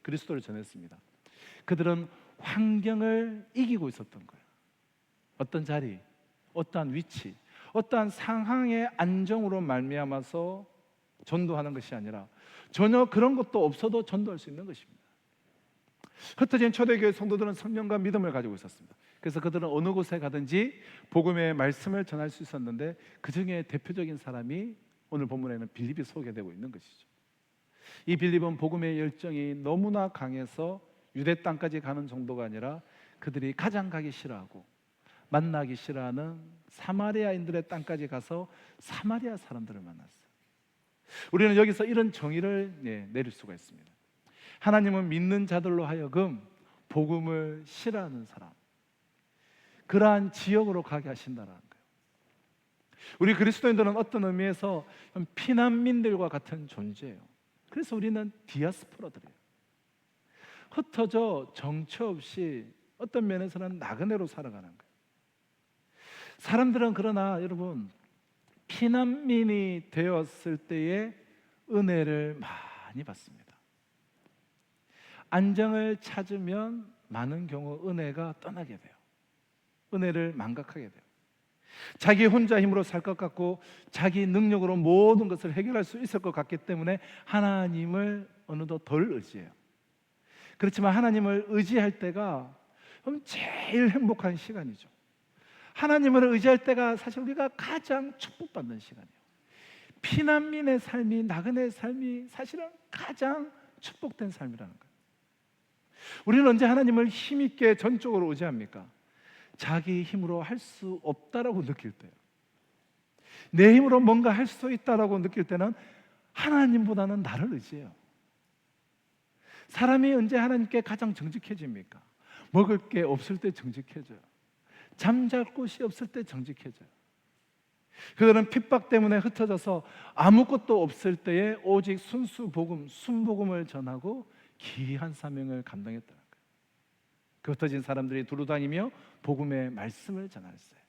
그리스도를 전했습니다. 그들은 환경을 이기고 있었던 거예요. 어떤 자리, 어떠한 위치, 어떠한 상황의 안정으로 말미암아서 전도하는 것이 아니라 전혀 그런 것도 없어도 전도할 수 있는 것입니다. 흩어진 초대교회 성도들은 성령과 믿음을 가지고 있었습니다. 그래서 그들은 어느 곳에 가든지 복음의 말씀을 전할 수 있었는데 그 중에 대표적인 사람이 오늘 본문에는 빌립이 소개되고 있는 것이죠. 이 빌립은 복음의 열정이 너무나 강해서 유대 땅까지 가는 정도가 아니라 그들이 가장 가기 싫어하고 만나기 싫어하는 사마리아인들의 땅까지 가서 사마리아 사람들을 만났어요. 우리는 여기서 이런 정의를 내릴 수가 있습니다. 하나님은 믿는 자들로 하여금 복음을 싫어하는 사람, 그러한 지역으로 가게 하신다는 거예요. 우리 그리스도인들은 어떤 의미에서 피난민들과 같은 존재예요. 그래서 우리는 디아스포라들이에요. 흩어져 정처 없이 어떤 면에서는 나그네로 살아가는 거예요. 사람들은 그러나 여러분 피난민이 되었을 때의 은혜를 많이 받습니다. 안정을 찾으면 많은 경우 은혜가 떠나게 돼요. 은혜를 망각하게 돼요. 자기 혼자 힘으로 살 것 같고 자기 능력으로 모든 것을 해결할 수 있을 것 같기 때문에 하나님을 어느덧 덜 의지해요. 그렇지만 하나님을 의지할 때가 제일 행복한 시간이죠. 하나님을 의지할 때가 사실 우리가 가장 축복받는 시간이에요. 피난민의 삶이, 나그네의 삶이 사실은 가장 축복된 삶이라는 거예요. 우리는 언제 하나님을 힘있게 전적으로 의지합니까? 자기 힘으로 할 수 없다라고 느낄 때요. 내 힘으로 뭔가 할 수 있다라고 느낄 때는 하나님보다는 나를 의지해요. 사람이 언제 하나님께 가장 정직해집니까? 먹을 게 없을 때 정직해져요. 잠잘 곳이 없을 때 정직해져요. 그들은 핍박 때문에 흩어져서 아무것도 없을 때에 오직 순수 복음, 순복음을 전하고 귀한 사명을 감당했다는 거예요. 그 흩어진 사람들이 두루다니며 복음의 말씀을 전했어요.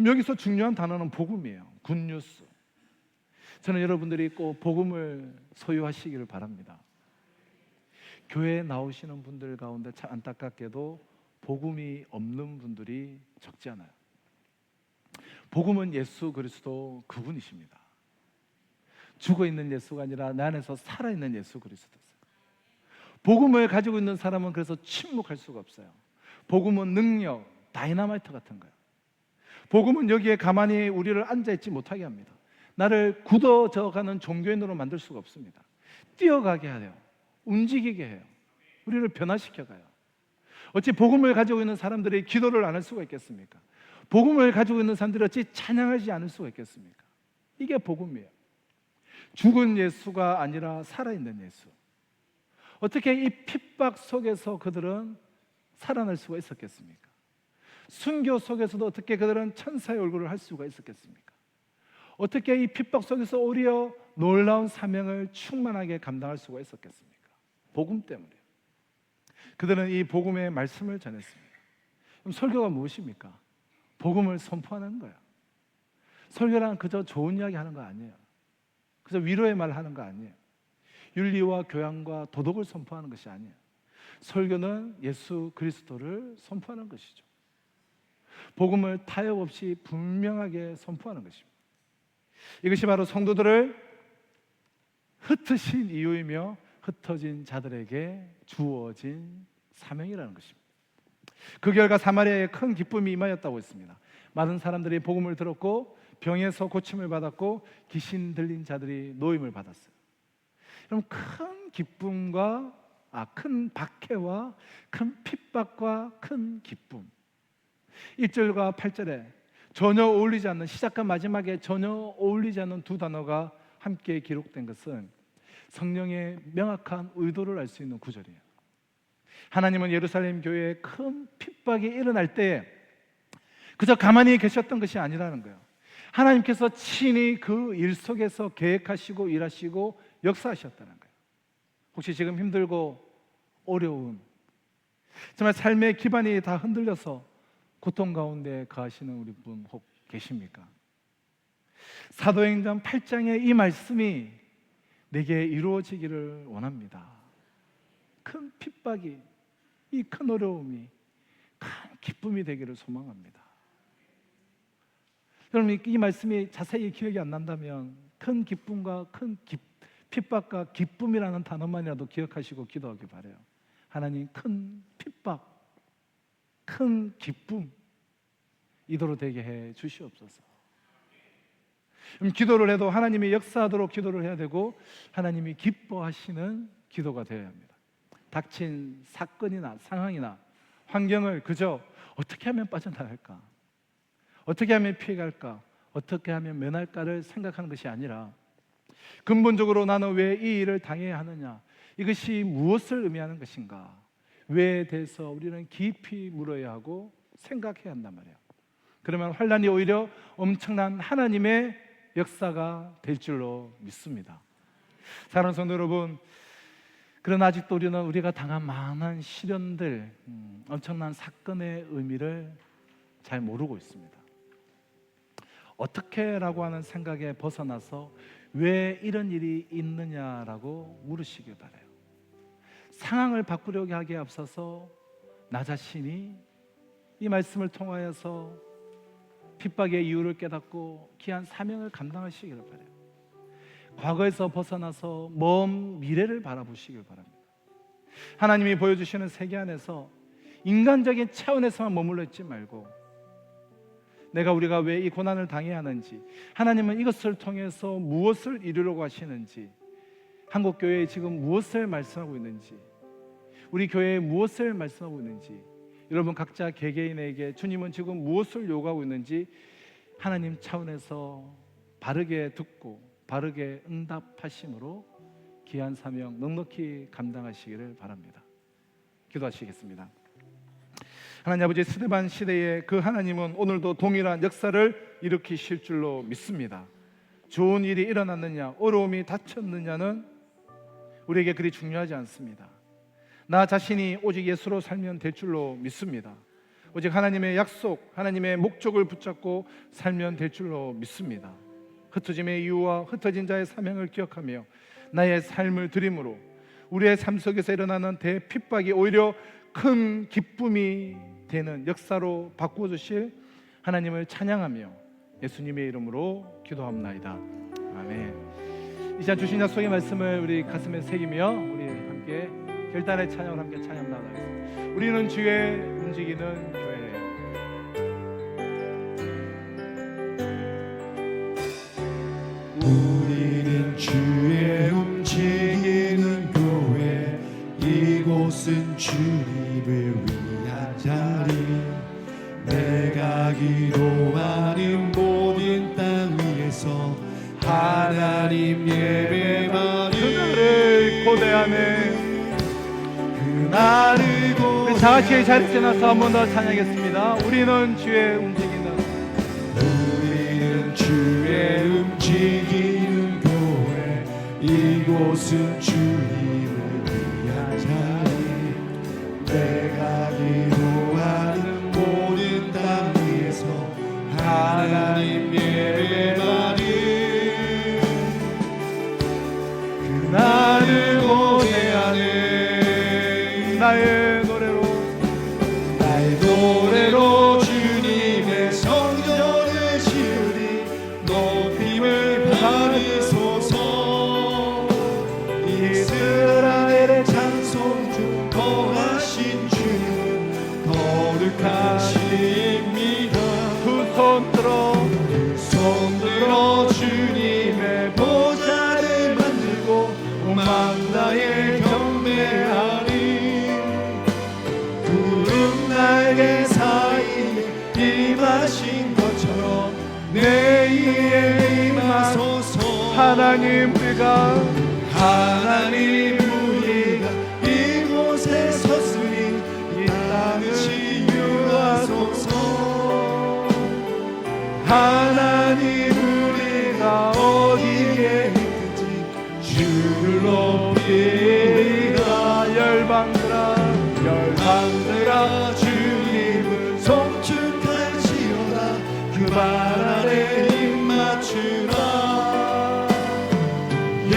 여기서 중요한 단어는 복음이에요. 굿뉴스. 저는 여러분들이 꼭 복음을 소유하시기를 바랍니다. 교회에 나오시는 분들 가운데 참 안타깝게도 복음이 없는 분들이 적지 않아요. 복음은 예수 그리스도 그분이십니다. 죽어있는 예수가 아니라 내 안에서 살아있는 예수 그리스도세요. 복음을 가지고 있는 사람은 그래서 침묵할 수가 없어요. 복음은 능력, 다이너마이트 같은 거예요. 복음은 여기에 가만히 우리를 앉아있지 못하게 합니다. 나를 굳어져가는 종교인으로 만들 수가 없습니다. 뛰어가게 해요. 움직이게 해요. 우리를 변화시켜가요. 어찌 복음을 가지고 있는 사람들이 기도를 안 할 수가 있겠습니까? 복음을 가지고 있는 사람들이 어찌 찬양하지 않을 수가 있겠습니까? 이게 복음이에요. 죽은 예수가 아니라 살아있는 예수. 어떻게 이 핍박 속에서 그들은 살아날 수가 있었겠습니까? 순교 속에서도 어떻게 그들은 천사의 얼굴을 할 수가 있었겠습니까? 어떻게 이 핍박 속에서 오히려 놀라운 사명을 충만하게 감당할 수가 있었겠습니까? 복음 때문이에요. 그들은 이 복음의 말씀을 전했습니다. 그럼 설교가 무엇입니까? 복음을 선포하는 거예요. 설교란 그저 좋은 이야기 하는 거 아니에요. 그저 위로의 말 하는 거 아니에요. 윤리와 교양과 도덕을 선포하는 것이 아니에요. 설교는 예수 그리스도를 선포하는 것이죠. 복음을 타협 없이 분명하게 선포하는 것입니다. 이것이 바로 성도들을 흩으신 이유이며 흩어진 자들에게 주어진 사명이라는 것입니다. 그 결과 사마리아에 큰 기쁨이 임하였다고 했습니다. 많은 사람들이 복음을 들었고 병에서 고침을 받았고 귀신 들린 자들이 노임을 받았어요. 그럼 큰 기쁨과 큰 박해와 큰 핍박과 큰 기쁨. 1절과 8절에 전혀 어울리지 않는, 시작과 마지막에 전혀 어울리지 않는 두 단어가 함께 기록된 것은 성령의 명확한 의도를 알 수 있는 구절이에요. 하나님은 예루살렘 교회에 큰 핍박이 일어날 때 그저 가만히 계셨던 것이 아니라는 거예요. 하나님께서 친히 그 일 속에서 계획하시고 일하시고 역사하셨다는 거예요. 혹시 지금 힘들고 어려운, 정말 삶의 기반이 다 흔들려서 고통 가운데 거하시는 우리 분 혹 계십니까? 사도행전 8장의 이 말씀이 내게 이루어지기를 원합니다. 큰 핍박이, 이 큰 어려움이 큰 기쁨이 되기를 소망합니다. 여러분, 이 말씀이 자세히 기억이 안 난다면 큰 기쁨과 큰 핍박과 기쁨이라는 단어만이라도 기억하시고 기도하기 바라요. 하나님, 큰 핍박, 큰 기쁨 이도록 되게 해 주시옵소서. 기도를 해도 하나님이 역사하도록 기도를 해야 되고 하나님이 기뻐하시는 기도가 되어야 합니다. 닥친 사건이나 상황이나 환경을 그저 어떻게 하면 빠져나갈까, 어떻게 하면 피해갈까, 어떻게 하면 면할까를 생각하는 것이 아니라 근본적으로 나는 왜 이 일을 당해야 하느냐, 이것이 무엇을 의미하는 것인가, 왜에 대해서 우리는 깊이 물어야 하고 생각해야 한단 말이에요. 그러면 환난이 오히려 엄청난 하나님의 역사가 될 줄로 믿습니다. 사랑하는 성도 여러분, 그러나 아직도 우리는 우리가 당한 많은 시련들, 엄청난 사건의 의미를 잘 모르고 있습니다. 어떻게라고 하는 생각에 벗어나서 왜 이런 일이 있느냐라고 물으시길 바라요. 상황을 바꾸려고 하기에 앞서서 나 자신이 이 말씀을 통하여서 핍박의 이유를 깨닫고 귀한 사명을 감당하시기를 바라요. 과거에서 벗어나서 먼 미래를 바라보시길 바랍니다. 하나님이 보여주시는 세계 안에서 인간적인 차원에서만 머물러 있지 말고 우리가 왜 이 고난을 당해야 하는지, 하나님은 이것을 통해서 무엇을 이루려고 하시는지, 한국교회에 지금 무엇을 말씀하고 있는지, 우리 교회에 무엇을 말씀하고 있는지, 여러분 각자 개개인에게 주님은 지금 무엇을 요구하고 있는지 하나님 차원에서 바르게 듣고 바르게 응답하심으로 귀한 사명 넉넉히 감당하시기를 바랍니다. 기도하시겠습니다. 하나님 아버지, 스데반 시대에 그 하나님은 오늘도 동일한 역사를 일으키실 줄로 믿습니다. 좋은 일이 일어났느냐, 어려움이 닥쳤느냐는 우리에게 그리 중요하지 않습니다. 나 자신이 오직 예수로 살면 될 줄로 믿습니다. 오직 하나님의 약속, 하나님의 목적을 붙잡고 살면 될 줄로 믿습니다. 흩어짐의 이유와 흩어진 자의 사명을 기억하며 나의 삶을 드림으로 우리의 삶 속에서 일어나는 대핍박이 오히려 큰 기쁨이 되는 역사로 바꾸어주실 하나님을 찬양하며 예수님의 이름으로 기도합나이다. 아멘. 이 시간 주신 약속의 말씀을 우리 가슴에 새기며 우리 함께 결단의 찬양을 함께 찬양 나가겠습니다. 우리는 주의 움직이는 교회예요. 우리는 주의 움직이는 교회, 이곳은 주님을 위한 자리. 내가 기도하는 모든 땅 위에서 하나님 예배만 그날을 고대하네. 그날을 우리 다 같이 자리에 일어나서 한 번 더 찬양하겠습니다. 우리는 주의 움직이는 주의 움직이는 교회, 이곳은 주님을 위한 자리. 내가 기도하는 모든 땅 위에서 하나님 예배만이 그날을 고대하네. 나의 노래로 주님의 성전을 지으리. 높임을 받으소서. 이스라엘의 찬송 중 거하신 주는 거룩하십니다. 두 손 들어 주님의 보좌를 만들고 만다에 경배하리. 구름 날개 사이에 임하신 것처럼 내 위에 임하소서. 하나님 우리가 이곳에 섰으니 이 땅을 치유하소서. 하나님 우리가 어디에 있든지 주를 높이리라. 열방들아 주님을 송축할지어다. 그 발 아래 입 맞추라.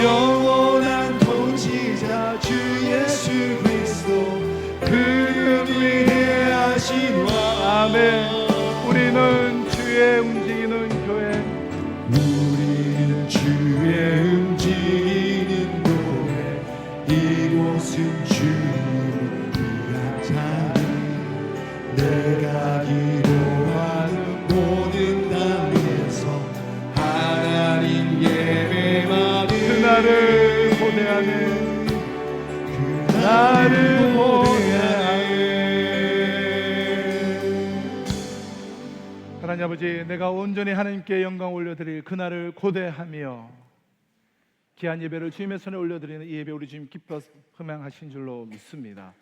영원한 통치자 주 예수 그리스도, 그는 위대하신 왕. 아멘. 우리는 주의 움직이는 교회, 우리는 주의 움직이는 교회, 이곳은 주님을 위한 자리. 내가 기도하는 모든 땅 위에서 하나님 예배만이 그날을 고대하네. 그날을 고대하네. 하나님 아버지, 내가 온전히 하나님께 영광 올려드릴 그날을 고대하며 귀한 예배를 주님의 손에 올려드리는 이 예배 우리 주님 기뻐 흠양하신 줄로 믿습니다.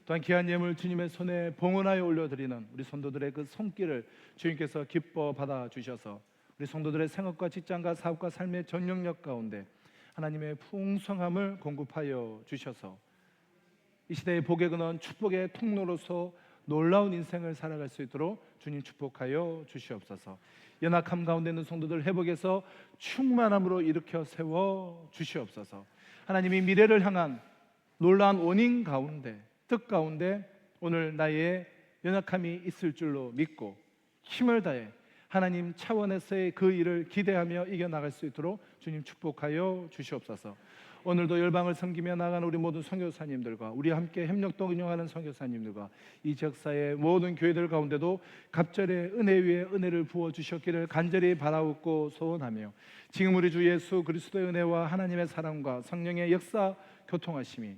또한 귀한 예물 주님의 손에 봉헌하여 올려드리는 우리 성도들의 그 손길을 주님께서 기뻐 받아주셔서 우리 성도들의 생업과 직장과 사업과 삶의 전 영역 가운데 하나님의 풍성함을 공급하여 주셔서 이 시대의 복에 근원 축복의 통로로서 놀라운 인생을 살아갈 수 있도록 주님 축복하여 주시옵소서. 연약함 가운데 있는 성도들 회복해서 충만함으로 일으켜 세워 주시옵소서. 하나님이 미래를 향한 놀라운 원인 가운데, 뜻 가운데 오늘 나의 연약함이 있을 줄로 믿고 힘을 다해 하나님 차원에서의 그 일을 기대하며 이겨나갈 수 있도록 주님 축복하여 주시옵소서. 오늘도 열방을 섬기며 나가는 우리 모든 선교사님들과 우리 함께 협력도 운영하는 선교사님들과 이 지역사회의 모든 교회들 가운데도 갑절의 은혜 위에 은혜를 부어 주셨기를 간절히 바라옵고 소원하며 지금 우리 주 예수 그리스도의 은혜와 하나님의 사랑과 성령의 역사 교통하심이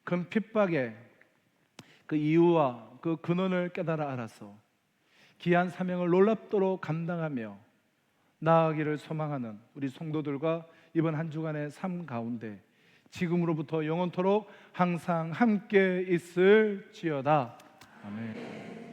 큰 핍박의 그 이유와 그 근원을 깨달아 알아서 귀한 사명을 놀랍도록 감당하며 나아가기를 소망하는 우리 성도들과 이번 한 주간의 삶 가운데 지금으로부터 영원토록 항상 함께 있을지어다. 아멘.